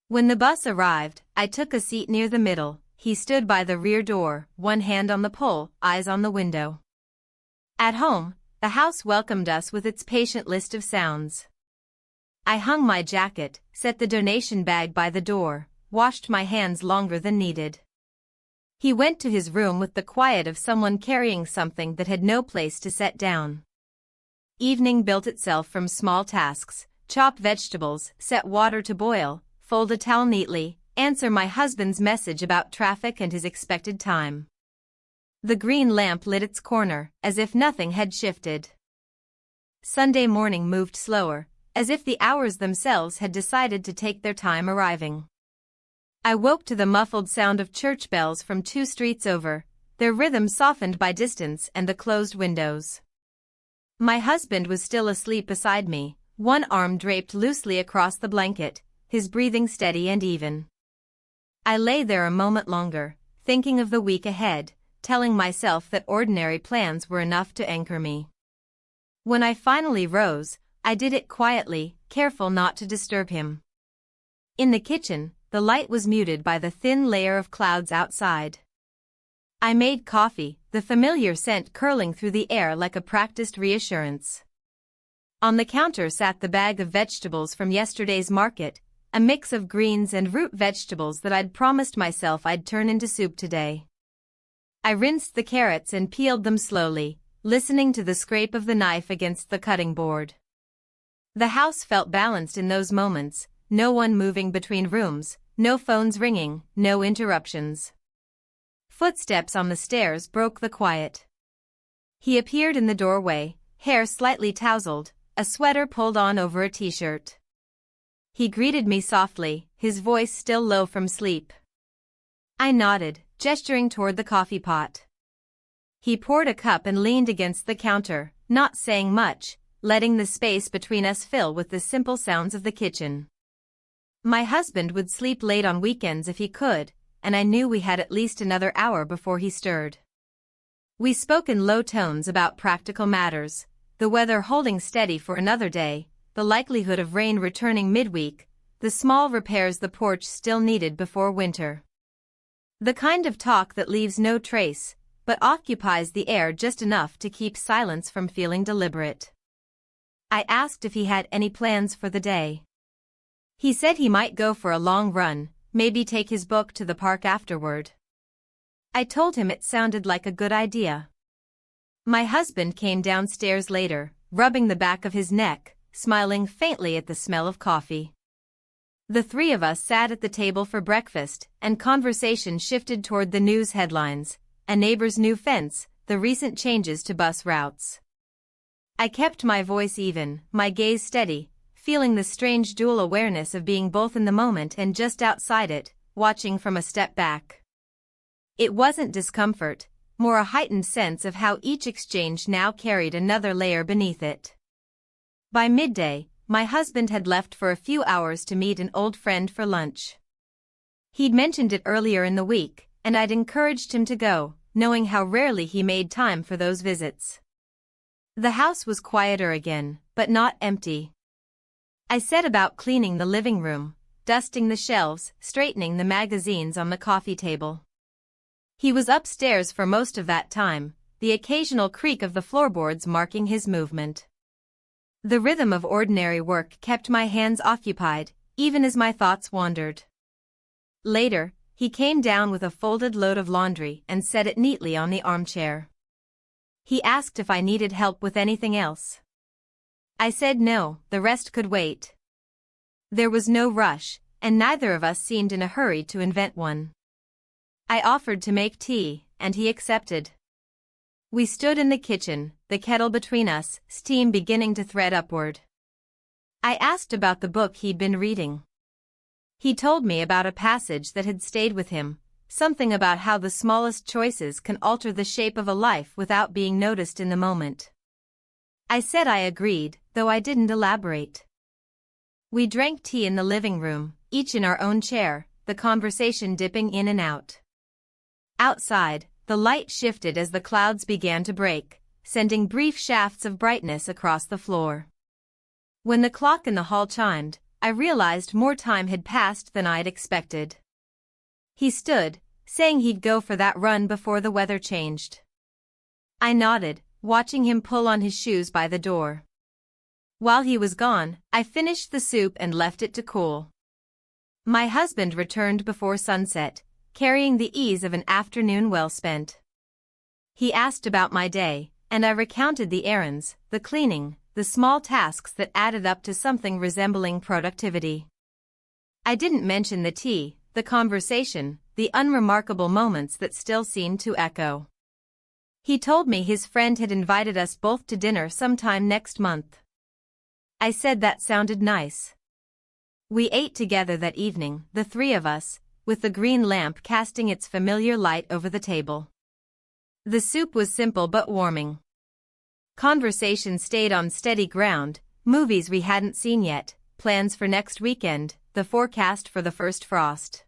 When the bus arrived, I took a seat near the middle. He stood by the rear door, one hand on the pull, eyes on the window. At home, the house welcomed us with its patient list of sounds. I hung my jacket, set the donation bag by the door, washed my hands longer than needed. He went to his room with the quiet of someone carrying something that had no place to set down. Evening built itself from small tasks: chop vegetables, set water to boil, fold a towel neatly, answer my husband's message about traffic and his expected time. The green lamp lit its corner, as if nothing had shifted. Sunday morning moved slower, as if the hours themselves had decided to take their time arriving. I woke to the muffled sound of church bells from 2 streets over, their rhythm softened by distance and the closed windows. My husband was still asleep beside me, one arm draped loosely across the blanket, his breathing steady and even. I lay there a moment longer, thinking of the week ahead, telling myself that ordinary plans were enough to anchor me. When I finally rose, I did it quietly, careful not to disturb him. In the kitchen, the light was muted by the thin layer of clouds outside. I made coffee, the familiar scent curling through the air like a practiced reassurance. On the counter sat the bag of vegetables from yesterday's market, a mix of greens and root vegetables that I'd promised myself I'd turn into soup today. I rinsed the carrots and peeled them slowly, listening to the scrape of the knife against the cutting board. The house felt balanced in those moments, no one moving between rooms, no phones ringing, no interruptions. Footsteps on the stairs broke the quiet. He appeared in the doorway, hair slightly tousled, a sweater pulled on over a t-shirt. He greeted me softly, his voice still low from sleep. I nodded, gesturing toward the coffee pot. He poured a cup and leaned against the counter, not saying much, letting the space between us fill with the simple sounds of the kitchen. My husband would sleep late on weekends if he could, and I knew we had at least another hour before he stirred. We spoke in low tones about practical matters, the weather holding steady for another day, the likelihood of rain returning midweek, the small repairs the porch still needed before winter. The kind of talk that leaves no trace, but occupies the air just enough to keep silence from feeling deliberate. I asked if he had any plans for the day. He said he might go for a long run, maybe take his book to the park afterward. I told him it sounded like a good idea. My husband came downstairs later, rubbing the back of his neck, smiling faintly at the smell of coffee. The three of us sat at the table for breakfast, and conversation shifted toward the news headlines, a neighbor's new fence, the recent changes to bus routes. I kept my voice even, my gaze steady, feeling the strange dual awareness of being both in the moment and just outside it, watching from a step back. It wasn't discomfort, more a heightened sense of how each exchange now carried another layer beneath it. By midday, my husband had left for a few hours to meet an old friend for lunch. He'd mentioned it earlier in the week, and I'd encouraged him to go, knowing how rarely he made time for those visits. The house was quieter again, but not empty. I set about cleaning the living room, dusting the shelves, straightening the magazines on the coffee table. He was upstairs for most of that time, the occasional creak of the floorboards marking his movement. The rhythm of ordinary work kept my hands occupied, even as my thoughts wandered. Later, he came down with a folded load of laundry and set it neatly on the armchair. He asked if I needed help with anything else. I said no, the rest could wait. There was no rush, and neither of us seemed in a hurry to invent one. I offered to make tea, and he accepted. We stood in the kitchen, the kettle between us, steam beginning to thread upward. I asked about the book he'd been reading. He told me about a passage that had stayed with him, something about how the smallest choices can alter the shape of a life without being noticed in the moment. I said I agreed, though I didn't elaborate. We drank tea in the living room, each in our own chair, the conversation dipping in and out. Outside, the light shifted as the clouds began to break, sending brief shafts of brightness across the floor. When the clock in the hall chimed, I realized more time had passed than I'd expected. He stood, saying he'd go for that run before the weather changed. I nodded, watching him pull on his shoes by the door. While he was gone, I finished the soup and left it to cool. My husband returned before sunset, carrying the ease of an afternoon well spent. He asked about my day, and I recounted the errands, the cleaning, the small tasks that added up to something resembling productivity. I didn't mention the tea, the conversation, the unremarkable moments that still seemed to echo. He told me his friend had invited us both to dinner sometime next month. I said that sounded nice. We ate together that evening, the three of us, with the green lamp casting its familiar light over the table. The soup was simple but warming. Conversation stayed on steady ground, movies we hadn't seen yet, plans for next weekend, the forecast for the first frost.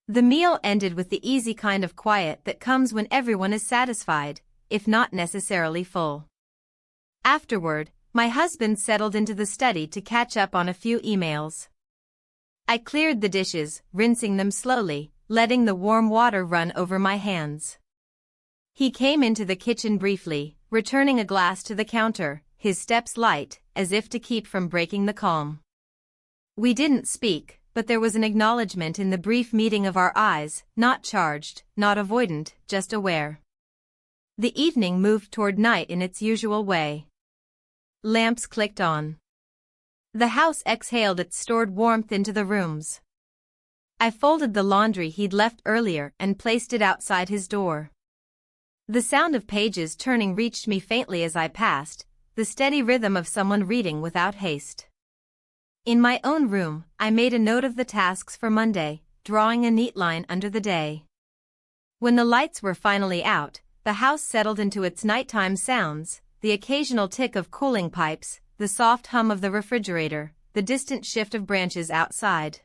The meal ended with the easy kind of quiet that comes when everyone is satisfied, if not necessarily full. Afterward, my husband settled into the study to catch up on a few emails. I cleared the dishes, rinsing them slowly, letting the warm water run over my hands. He came into the kitchen briefly, returning a glass to the counter, his steps light, as if to keep from breaking the calm. We didn't speak, but there was an acknowledgement in the brief meeting of our eyes, not charged, not avoidant, just aware. The evening moved toward night in its usual way. Lamps clicked on. The house exhaled its stored warmth into the rooms. I folded the laundry he'd left earlier and placed it outside his door. The sound of pages turning reached me faintly as I passed, the steady rhythm of someone reading without haste. In my own room, I made a note of the tasks for Monday, drawing a neat line under the day. When the lights were finally out, the house settled into its nighttime sounds, the occasional tick of cooling pipes, the soft hum of the refrigerator, the distant shift of branches outside.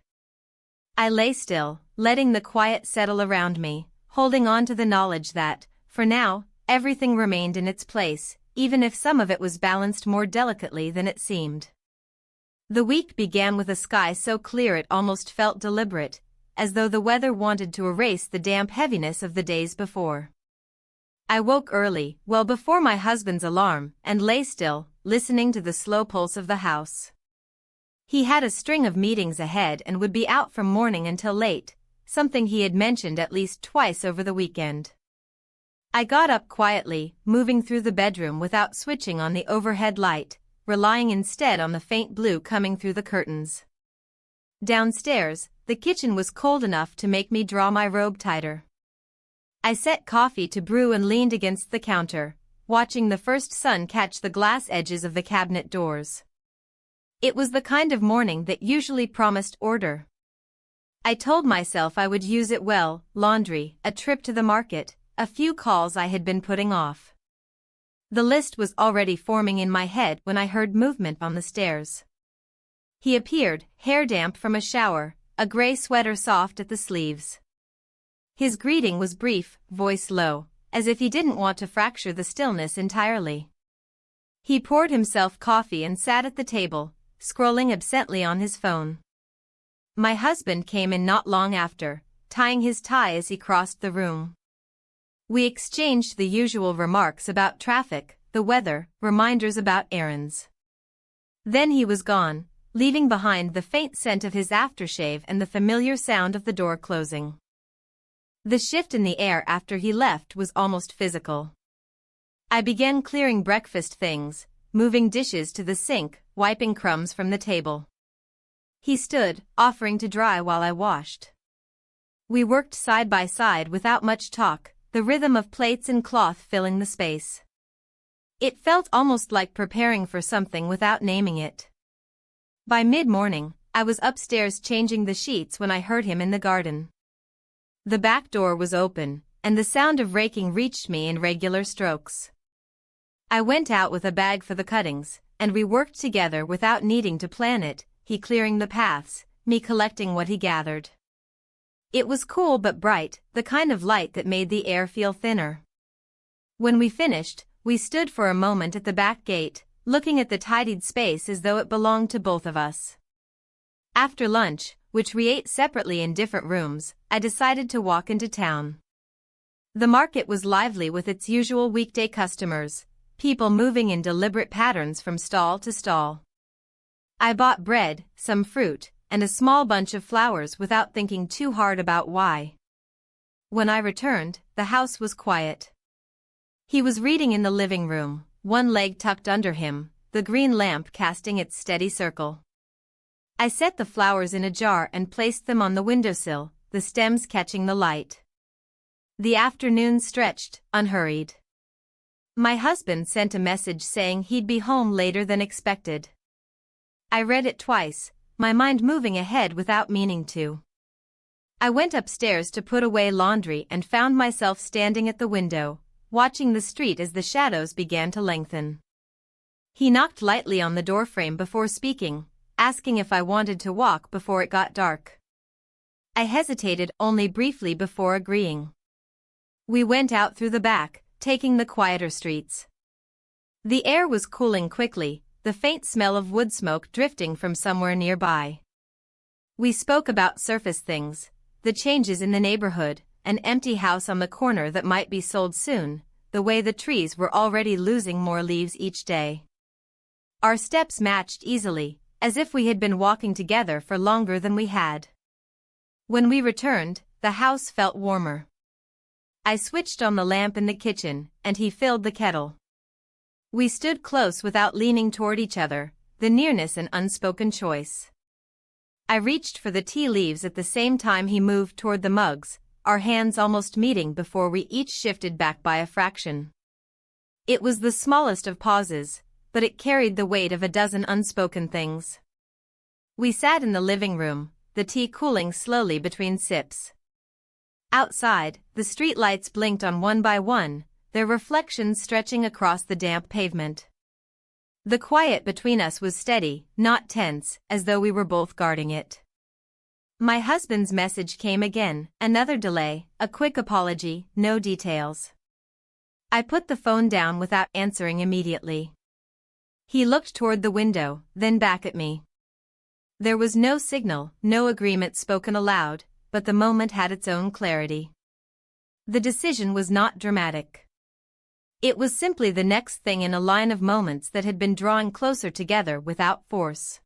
I lay still, letting the quiet settle around me, holding on to the knowledge that, for now, everything remained in its place, even if some of it was balanced more delicately than it seemed. The week began with a sky so clear it almost felt deliberate, as though the weather wanted to erase the damp heaviness of the days before. I woke early, well before my husband's alarm, and lay still, listening to the slow pulse of the house. He had a string of meetings ahead and would be out from morning until late, something he had mentioned at least twice over the weekend. I got up quietly, moving through the bedroom without switching on the overhead light, relying instead on the faint blue coming through the curtains. Downstairs, the kitchen was cold enough to make me draw my robe tighter. I set coffee to brew and leaned against the counter, watching the first sun catch the glass edges of the cabinet doors. It was the kind of morning that usually promised order. I told myself I would use it well: laundry, a trip to the market, a few calls I had been putting off. The list was already forming in my head when I heard movement on the stairs. He appeared, hair damp from a shower, a gray sweater soft at the sleeves. His greeting was brief, voice low, as if he didn't want to fracture the stillness entirely. He poured himself coffee and sat at the table, scrolling absently on his phone. My husband came in not long after, tying his tie as he crossed the room. We exchanged the usual remarks about traffic, the weather, reminders about errands. Then he was gone, leaving behind the faint scent of his aftershave and the familiar sound of the door closing. The shift in the air after he left was almost physical. I began clearing breakfast things, moving dishes to the sink, wiping crumbs from the table. He stood, offering to dry while I washed. We worked side by side without much talk, the rhythm of plates and cloth filling the space. It felt almost like preparing for something without naming it. By mid-morning, I was upstairs changing the sheets when I heard him in the garden. The back door was open, and the sound of raking reached me in regular strokes. I went out with a bag for the cuttings, and we worked together without needing to plan it, he clearing the paths, me collecting what he gathered. It was cool but bright, the kind of light that made the air feel thinner. When we finished, we stood for a moment at the back gate, looking at the tidied space as though it belonged to both of us. After lunch, which we ate separately in different rooms, I decided to walk into town. The market was lively with its usual weekday customers, people moving in deliberate patterns from stall to stall. I bought bread, some fruit, and a small bunch of flowers without thinking too hard about why. When I returned, the house was quiet. He was reading in the living room, one leg tucked under him, the green lamp casting its steady circle. I set the flowers in a jar and placed them on the windowsill, the stems catching the light. The afternoon stretched, unhurried. My husband sent a message saying he'd be home later than expected. I read it twice, my mind moving ahead without meaning to. I went upstairs to put away laundry and found myself standing at the window, watching the street as the shadows began to lengthen. He knocked lightly on the doorframe before speaking, asking if I wanted to walk before it got dark. I hesitated only briefly before agreeing. We went out through the back, taking the quieter streets. The air was cooling quickly, the faint smell of wood smoke drifting from somewhere nearby. We spoke about surface things, the changes in the neighborhood, an empty house on the corner that might be sold soon, the way the trees were already losing more leaves each day. Our steps matched easily, as if we had been walking together for longer than we had. When we returned, the house felt warmer. I switched on the lamp in the kitchen, and he filled the kettle. We stood close without leaning toward each other, the nearness an unspoken choice. I reached for the tea leaves at the same time he moved toward the mugs, our hands almost meeting before we each shifted back by a fraction. It was the smallest of pauses, but it carried the weight of a dozen unspoken things. We sat in the living room, the tea cooling slowly between sips. Outside, the streetlights blinked on one by one, their reflections stretching across the damp pavement. The quiet between us was steady, not tense, as though we were both guarding it. My husband's message came again, another delay, a quick apology, no details. I put the phone down without answering immediately. He looked toward the window, then back at me. There was no signal, no agreement spoken aloud, but the moment had its own clarity. The decision was not dramatic. It was simply the next thing in a line of moments that had been drawing closer together without force.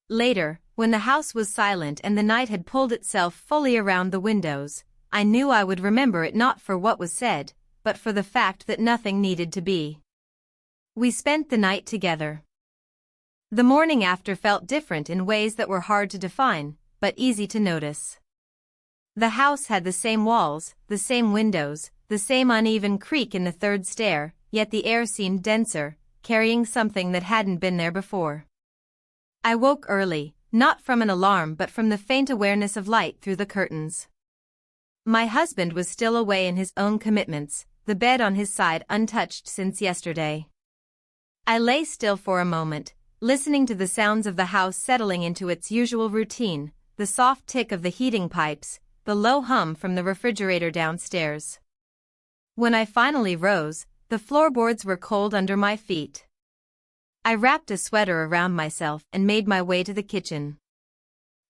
Later, when the house was silent and the night had pulled itself fully around the windows, I knew I would remember it not for what was said, but for the fact that nothing needed to be. We spent the night together. The morning after felt different in ways that were hard to define, but easy to notice. The house had the same walls, the same windows, the same uneven creak in the third stair, yet the air seemed denser, carrying something that hadn't been there before. I woke early, not from an alarm but from the faint awareness of light through the curtains. My husband was still away in his own commitments, the bed on his side untouched since yesterday. I lay still for a moment, listening to the sounds of the house settling into its usual routine, the soft tick of the heating pipes, the low hum from the refrigerator downstairs. When I finally rose, the floorboards were cold under my feet. I wrapped a sweater around myself and made my way to the kitchen.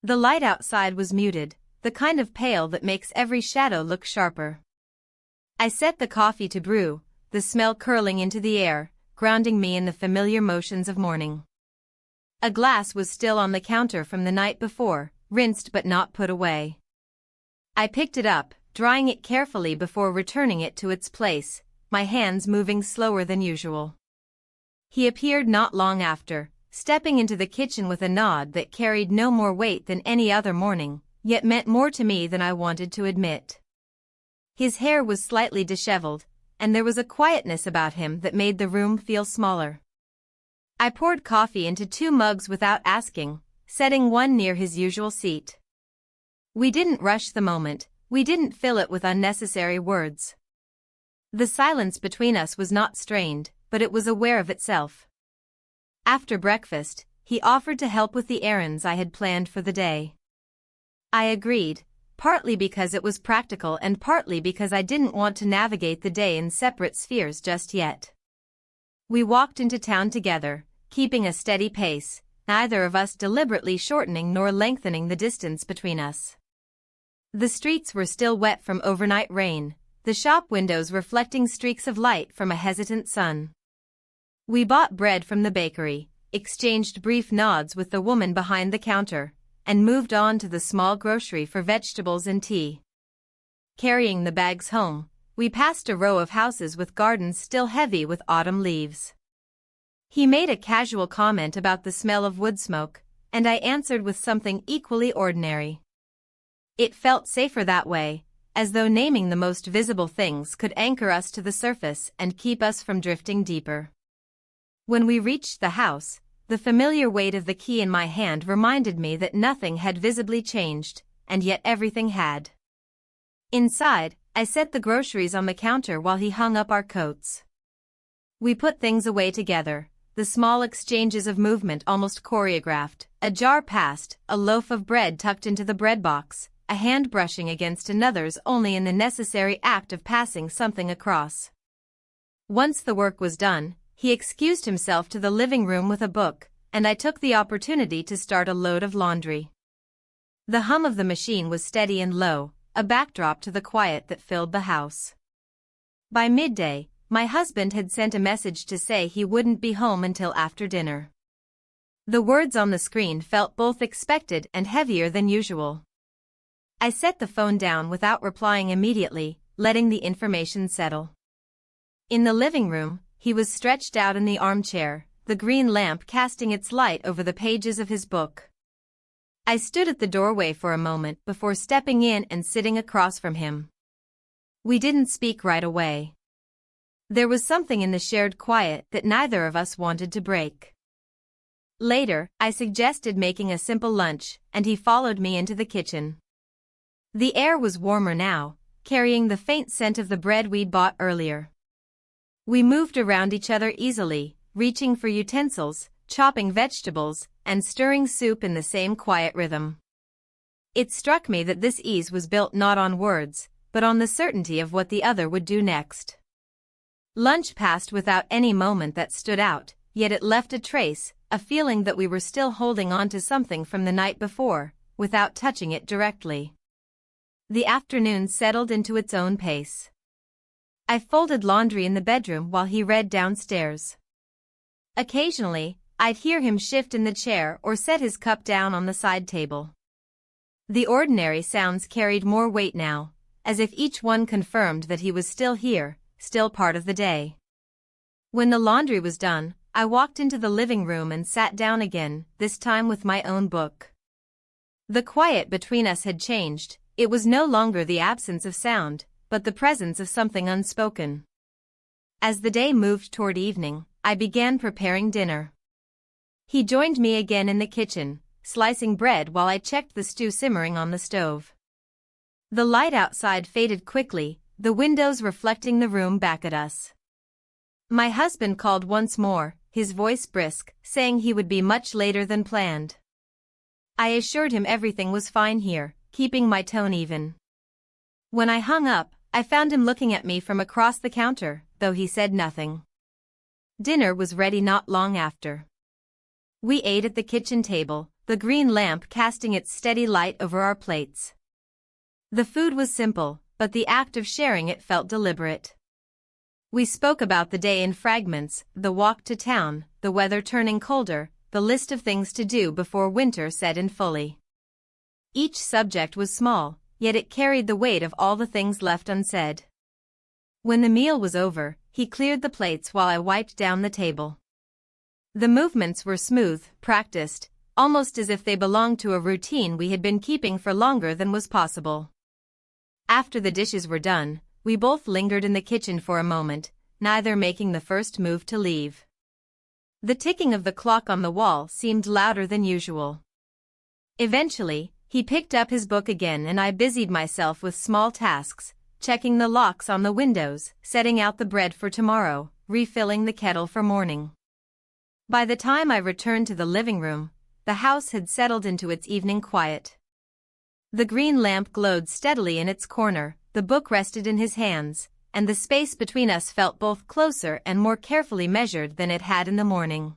The light outside was muted, the kind of pale that makes every shadow look sharper. I set the coffee to brew, the smell curling into the air, grounding me in the familiar motions of morning. A glass was still on the counter from the night before, rinsed but not put away. I picked it up, drying it carefully before returning it to its place, my hands moving slower than usual. He appeared not long after, stepping into the kitchen with a nod that carried no more weight than any other morning, yet meant more to me than I wanted to admit. His hair was slightly disheveled, and there was a quietness about him that made the room feel smaller. I poured coffee into 2 mugs without asking, setting one near his usual seat. We didn't rush the moment, we didn't fill it with unnecessary words. The silence between us was not strained, but it was aware of itself. After breakfast, he offered to help with the errands I had planned for the day. I agreed, partly because it was practical and partly because I didn't want to navigate the day in separate spheres just yet. We walked into town together, keeping a steady pace, neither of us deliberately shortening nor lengthening the distance between us. The streets were still wet from overnight rain, the shop windows reflecting streaks of light from a hesitant sun. We bought bread from the bakery, exchanged brief nods with the woman behind the counter, and moved on to the small grocery for vegetables and tea. Carrying the bags home, we passed a row of houses with gardens still heavy with autumn leaves. He made a casual comment about the smell of wood smoke, and I answered with something equally ordinary. It felt safer that way, as though naming the most visible things could anchor us to the surface and keep us from drifting deeper. When we reached the house, the familiar weight of the key in my hand reminded me that nothing had visibly changed, and yet everything had. Inside, I set the groceries on the counter while he hung up our coats. We put things away together, the small exchanges of movement almost choreographed, a jar passed, a loaf of bread tucked into the bread box, a hand brushing against another's only in the necessary act of passing something across. Once the work was done, he excused himself to the living room with a book, and I took the opportunity to start a load of laundry. The hum of the machine was steady and low, a backdrop to the quiet that filled the house. By midday, my husband had sent a message to say he wouldn't be home until after dinner. The words on the screen felt both expected and heavier than usual. I set the phone down without replying immediately, letting the information settle. In the living room, he was stretched out in the armchair, the green lamp casting its light over the pages of his book. I stood at the doorway for a moment before stepping in and sitting across from him. We didn't speak right away. There was something in the shared quiet that neither of us wanted to break. Later, I suggested making a simple lunch, and he followed me into the kitchen. The air was warmer now, carrying the faint scent of the bread we'd bought earlier. We moved around each other easily, reaching for utensils, chopping vegetables, and stirring soup in the same quiet rhythm. It struck me that this ease was built not on words, but on the certainty of what the other would do next. Lunch passed without any moment that stood out, yet it left a trace, a feeling that we were still holding on to something from the night before, without touching it directly. The afternoon settled into its own pace. I folded laundry in the bedroom while he read downstairs. Occasionally, I'd hear him shift in the chair or set his cup down on the side table. The ordinary sounds carried more weight now, as if each one confirmed that he was still here, still part of the day. When the laundry was done, I walked into the living room and sat down again, this time with my own book. The quiet between us had changed. It was no longer the absence of sound, but the presence of something unspoken. As the day moved toward evening, I began preparing dinner. He joined me again in the kitchen, slicing bread while I checked the stew simmering on the stove. The light outside faded quickly, the windows reflecting the room back at us. My husband called once more, his voice brisk, saying he would be much later than planned. I assured him everything was fine here, keeping my tone even. When I hung up, I found him looking at me from across the counter, though he said nothing. Dinner was ready not long after. We ate at the kitchen table, the green lamp casting its steady light over our plates. The food was simple, but the act of sharing it felt deliberate. We spoke about the day in fragments, the walk to town, the weather turning colder, the list of things to do before winter set in fully. Each subject was small, yet it carried the weight of all the things left unsaid. When the meal was over, he cleared the plates while I wiped down the table. The movements were smooth, practiced, almost as if they belonged to a routine we had been keeping for longer than was possible. After the dishes were done, we both lingered in the kitchen for a moment, neither making the first move to leave. The ticking of the clock on the wall seemed louder than usual. Eventually, he picked up his book again and I busied myself with small tasks, checking the locks on the windows, setting out the bread for tomorrow, refilling the kettle for morning. By the time I returned to the living room, the house had settled into its evening quiet. The green lamp glowed steadily in its corner, the book rested in his hands, and the space between us felt both closer and more carefully measured than it had in the morning.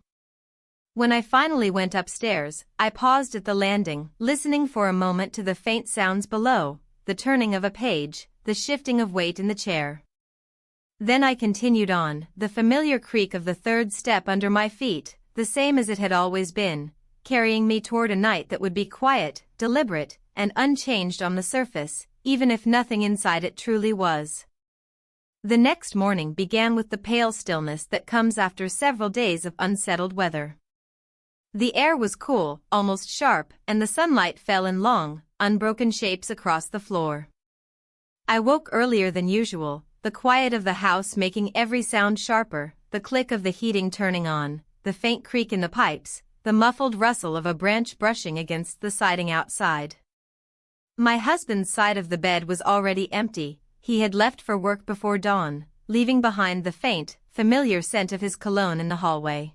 When I finally went upstairs, I paused at the landing, listening for a moment to the faint sounds below, the turning of a page, the shifting of weight in the chair. Then I continued on, the familiar creak of the third step under my feet, the same as it had always been, carrying me toward a night that would be quiet, deliberate, and unchanged on the surface, even if nothing inside it truly was. The next morning began with the pale stillness that comes after several days of unsettled weather. The air was cool, almost sharp, and the sunlight fell in long, unbroken shapes across the floor. I woke earlier than usual, the quiet of the house making every sound sharper, the click of the heating turning on, the faint creak in the pipes, the muffled rustle of a branch brushing against the siding outside. My husband's side of the bed was already empty. He had left for work before dawn, leaving behind the faint, familiar scent of his cologne in the hallway.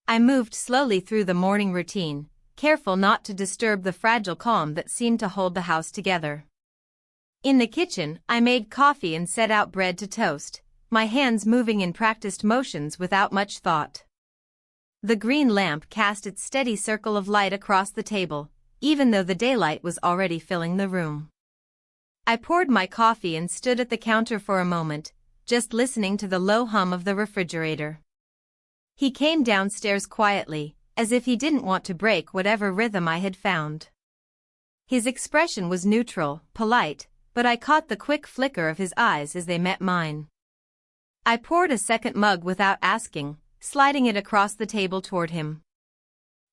I moved slowly through the morning routine, careful not to disturb the fragile calm that seemed to hold the house together. In the kitchen, I made coffee and set out bread to toast, my hands moving in practiced motions without much thought. The green lamp cast its steady circle of light across the table, even though the daylight was already filling the room. I poured my coffee and stood at the counter for a moment, just listening to the low hum of the refrigerator. He came downstairs quietly, as if he didn't want to break whatever rhythm I had found. His expression was neutral, polite, but I caught the quick flicker of his eyes as they met mine. I poured a second mug without asking, sliding it across the table toward him.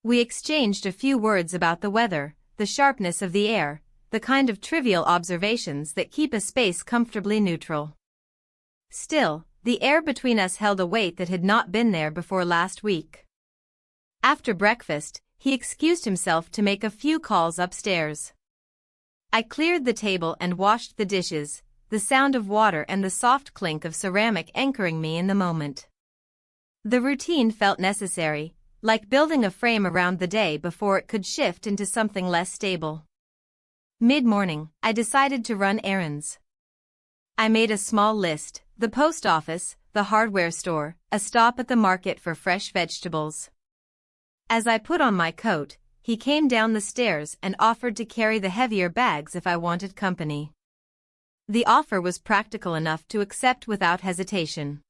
We exchanged a few words about the weather, the sharpness of the air, the kind of trivial observations that keep a space comfortably neutral. Still, the air between us held a weight that had not been there before last week. After breakfast, he excused himself to make a few calls upstairs. I cleared the table and washed the dishes, the sound of water and the soft clink of ceramic anchoring me in the moment. The routine felt necessary, like building a frame around the day before it could shift into something less stable. Mid-morning, I decided to run errands. I made a small list: the post office, the hardware store, a stop at the market for fresh vegetables. As I put on my coat, he came down the stairs and offered to carry the heavier bags if I wanted company. The offer was practical enough to accept without hesitation.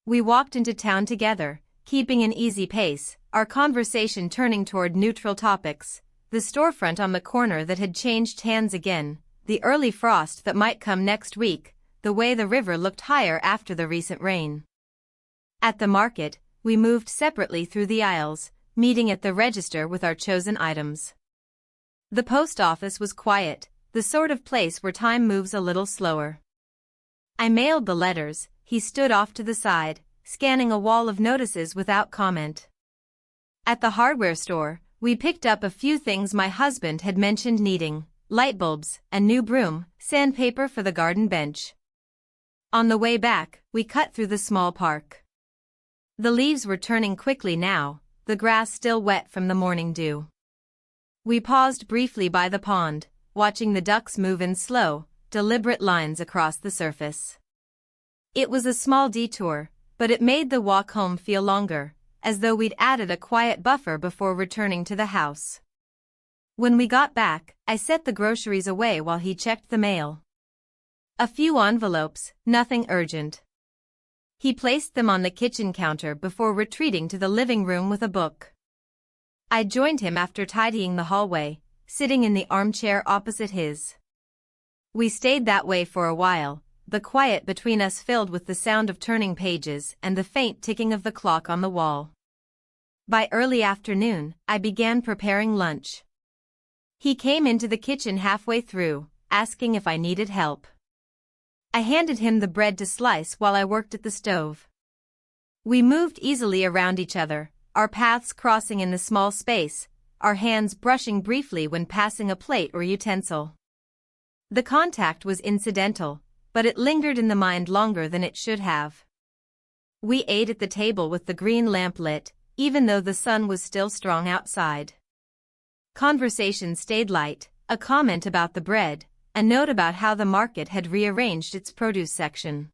We walked into town together, keeping an easy pace, our conversation turning toward neutral topics, the storefront on the corner that had changed hands again, the early frost that might come next week, the way the river looked higher after the recent rain. At the market, we moved separately through the aisles, meeting at the register with our chosen items. The post office was quiet, the sort of place where time moves a little slower. I mailed the letters, he stood off to the side, scanning a wall of notices without comment. At the hardware store, we picked up a few things my husband had mentioned needing: light bulbs, a new broom, sandpaper for the garden bench. On the way back, we cut through the small park. The leaves were turning quickly now, the grass still wet from the morning dew. We paused briefly by the pond, watching the ducks move in slow, deliberate lines across the surface. It was a small detour, but it made the walk home feel longer, as though we'd added a quiet buffer before returning to the house. When we got back, I set the groceries away while he checked the mail. A few envelopes, nothing urgent. He placed them on the kitchen counter before retreating to the living room with a book. I joined him after tidying the hallway, sitting in the armchair opposite his. We stayed that way for a while, the quiet between us filled with the sound of turning pages and the faint ticking of the clock on the wall. By early afternoon, I began preparing lunch. He came into the kitchen halfway through, asking if I needed help. I handed him the bread to slice while I worked at the stove. We moved easily around each other, our paths crossing in the small space, our hands brushing briefly when passing a plate or utensil. The contact was incidental, but it lingered in the mind longer than it should have. We ate at the table with the green lamp lit, even though the sun was still strong outside. Conversation stayed light, a comment about the bread, a note about how the market had rearranged its produce section.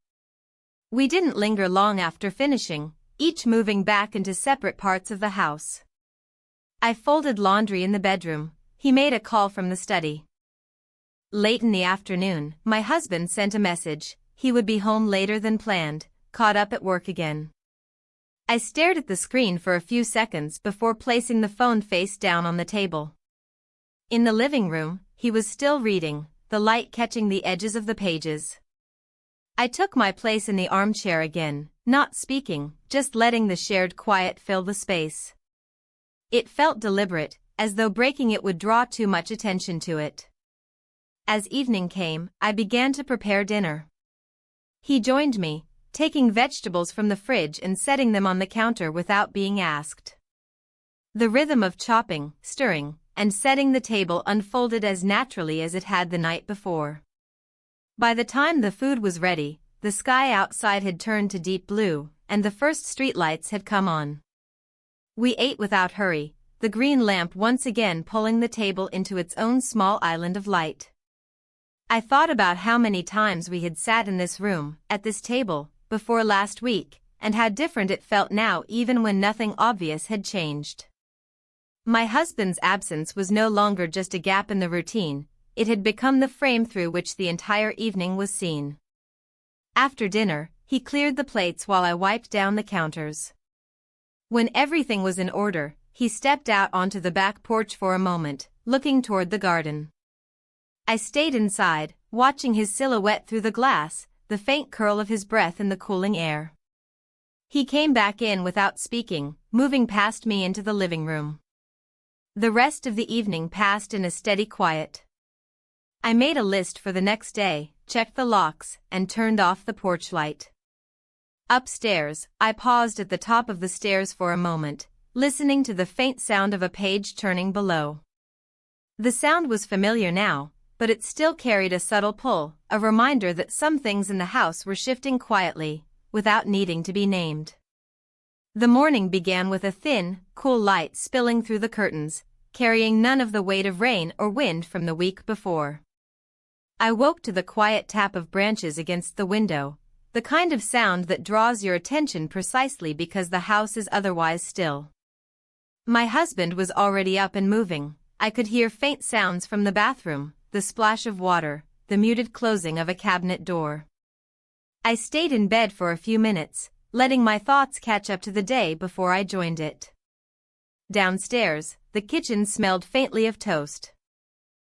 We didn't linger long after finishing, each moving back into separate parts of the house. I folded laundry in the bedroom, he made a call from the study. Late in the afternoon, my husband sent a message, he would be home later than planned, caught up at work again. I stared at the screen for a few seconds before placing the phone face down on the table. In the living room, he was still reading, the light catching the edges of the pages. I took my place in the armchair again, not speaking, just letting the shared quiet fill the space. It felt deliberate, as though breaking it would draw too much attention to it. As evening came, I began to prepare dinner. He joined me, taking vegetables from the fridge and setting them on the counter without being asked. The rhythm of chopping, stirring, and setting the table unfolded as naturally as it had the night before. By the time the food was ready, the sky outside had turned to deep blue, and the first streetlights had come on. We ate without hurry, the green lamp once again pulling the table into its own small island of light. I thought about how many times we had sat in this room, at this table, before last week, and how different it felt now even when nothing obvious had changed. My husband's absence was no longer just a gap in the routine, it had become the frame through which the entire evening was seen. After dinner, he cleared the plates while I wiped down the counters. When everything was in order, he stepped out onto the back porch for a moment, looking toward the garden. I stayed inside, watching his silhouette through the glass, the faint curl of his breath in the cooling air. He came back in without speaking, moving past me into the living room. The rest of the evening passed in a steady quiet. I made a list for the next day, checked the locks, and turned off the porch light. Upstairs, I paused at the top of the stairs for a moment, listening to the faint sound of a page turning below. The sound was familiar now, but it still carried a subtle pull, a reminder that some things in the house were shifting quietly, without needing to be named. The morning began with a thin, cool light spilling through the curtains, carrying none of the weight of rain or wind from the week before. I woke to the quiet tap of branches against the window, the kind of sound that draws your attention precisely because the house is otherwise still. My husband was already up and moving. I could hear faint sounds from the bathroom, the splash of water, the muted closing of a cabinet door. I stayed in bed for a few minutes, letting my thoughts catch up to the day before I joined it. Downstairs, the kitchen smelled faintly of toast.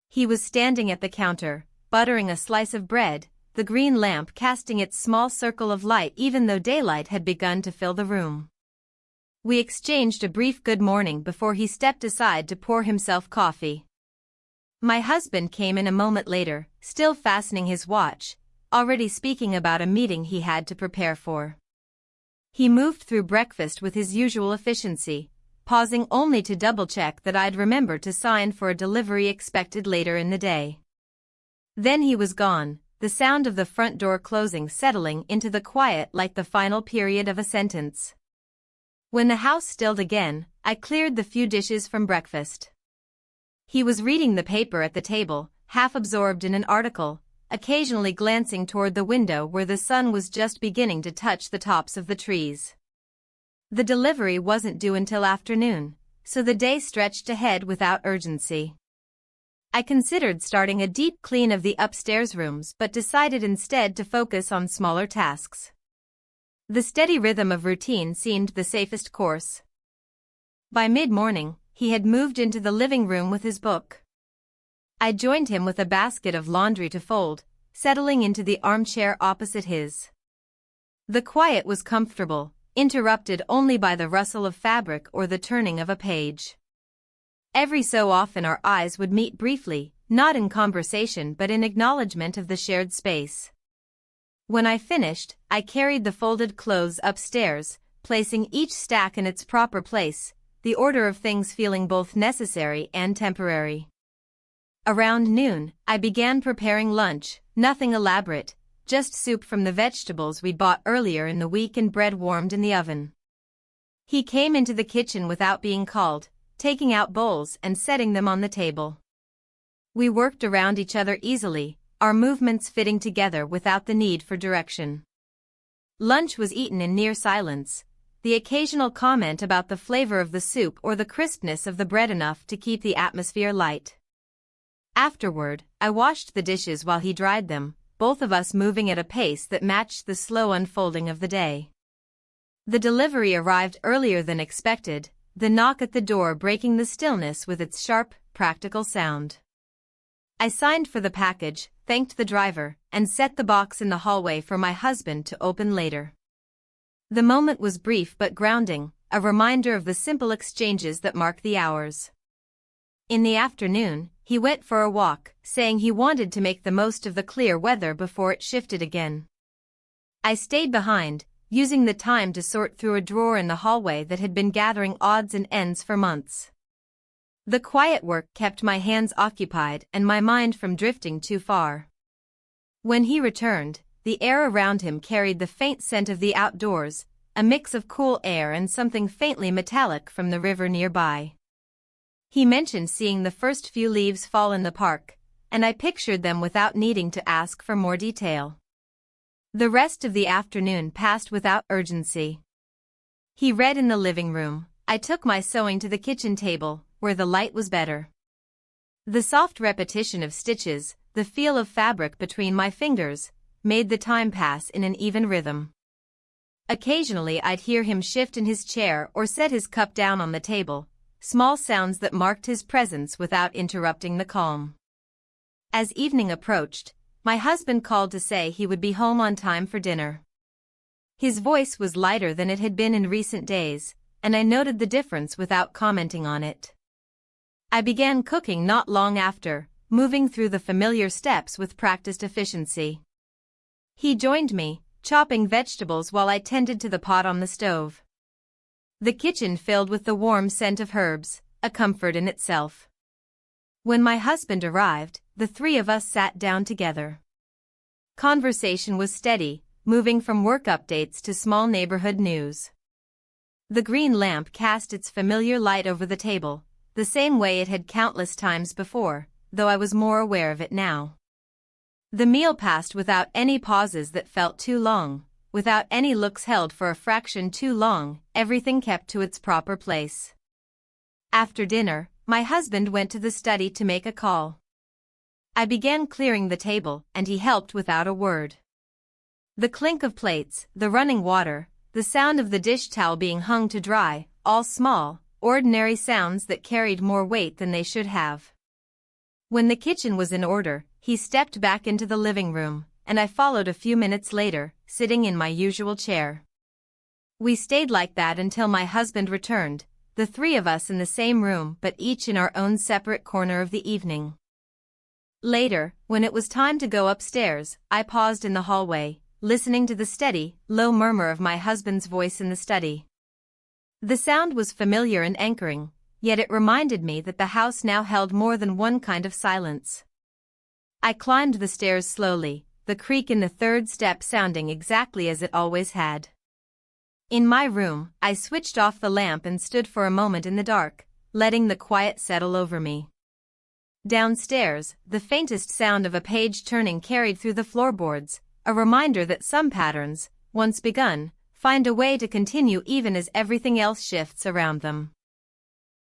He was standing at the counter, buttering a slice of bread, the green lamp casting its small circle of light even though daylight had begun to fill the room. We exchanged a brief good morning before he stepped aside to pour himself coffee. My husband came in a moment later, still fastening his watch, already speaking about a meeting he had to prepare for. He moved through breakfast with his usual efficiency, pausing only to double-check that I'd remembered to sign for a delivery expected later in the day. Then he was gone, the sound of the front door closing settling into the quiet like the final period of a sentence. When the house stilled again, I cleared the few dishes from breakfast. He was reading the paper at the table, half absorbed in an article, occasionally glancing toward the window where the sun was just beginning to touch the tops of the trees. The delivery wasn't due until afternoon, so the day stretched ahead without urgency. I considered starting a deep clean of the upstairs rooms but decided instead to focus on smaller tasks. The steady rhythm of routine seemed the safest course. By mid-morning, he had moved into the living room with his book. I joined him with a basket of laundry to fold, settling into the armchair opposite his. The quiet was comfortable, interrupted only by the rustle of fabric or the turning of a page. Every so often our eyes would meet briefly, not in conversation but in acknowledgement of the shared space. When I finished, I carried the folded clothes upstairs, placing each stack in its proper place, the order of things feeling both necessary and temporary. Around noon, I began preparing lunch, nothing elaborate, just soup from the vegetables we'd bought earlier in the week and bread warmed in the oven. He came into the kitchen without being called, taking out bowls and setting them on the table. We worked around each other easily, our movements fitting together without the need for direction. Lunch was eaten in near silence, the occasional comment about the flavor of the soup or the crispness of the bread enough to keep the atmosphere light. Afterward, I washed the dishes while he dried them, both of us moving at a pace that matched the slow unfolding of the day. The delivery arrived earlier than expected, the knock at the door breaking the stillness with its sharp, practical sound. I signed for the package, thanked the driver, and set the box in the hallway for my husband to open later. The moment was brief but grounding, a reminder of the simple exchanges that mark the hours. In the afternoon, he went for a walk, saying he wanted to make the most of the clear weather before it shifted again. I stayed behind, using the time to sort through a drawer in the hallway that had been gathering odds and ends for months. The quiet work kept my hands occupied and my mind from drifting too far. When he returned, the air around him carried the faint scent of the outdoors, a mix of cool air and something faintly metallic from the river nearby. He mentioned seeing the first few leaves fall in the park, and I pictured them without needing to ask for more detail. The rest of the afternoon passed without urgency. He read in the living room, I took my sewing to the kitchen table, where the light was better. The soft repetition of stitches, the feel of fabric between my fingers, made the time pass in an even rhythm. Occasionally I'd hear him shift in his chair or set his cup down on the table, small sounds that marked his presence without interrupting the calm. As evening approached, my husband called to say he would be home on time for dinner. His voice was lighter than it had been in recent days, and I noted the difference without commenting on it. I began cooking not long after, moving through the familiar steps with practiced efficiency. He joined me, chopping vegetables while I tended to the pot on the stove. The kitchen filled with the warm scent of herbs, a comfort in itself. When my husband arrived, the three of us sat down together. Conversation was steady, moving from work updates to small neighborhood news. The green lamp cast its familiar light over the table, the same way it had countless times before, though I was more aware of it now. The meal passed without any pauses that felt too long, without any looks held for a fraction too long, everything kept to its proper place. After dinner, my husband went to the study to make a call. I began clearing the table, and he helped without a word. The clink of plates, the running water, the sound of the dish towel being hung to dry, all small, ordinary sounds that carried more weight than they should have. When the kitchen was in order, he stepped back into the living room, and I followed a few minutes later, sitting in my usual chair. We stayed like that until my husband returned, the three of us in the same room but each in our own separate corner of the evening. Later, when it was time to go upstairs, I paused in the hallway, listening to the steady, low murmur of my husband's voice in the study. The sound was familiar and anchoring, yet it reminded me that the house now held more than one kind of silence. I climbed the stairs slowly, the creak in the third step sounding exactly as it always had. In my room, I switched off the lamp and stood for a moment in the dark, letting the quiet settle over me. Downstairs, the faintest sound of a page turning carried through the floorboards, a reminder that some patterns, once begun, find a way to continue even as everything else shifts around them.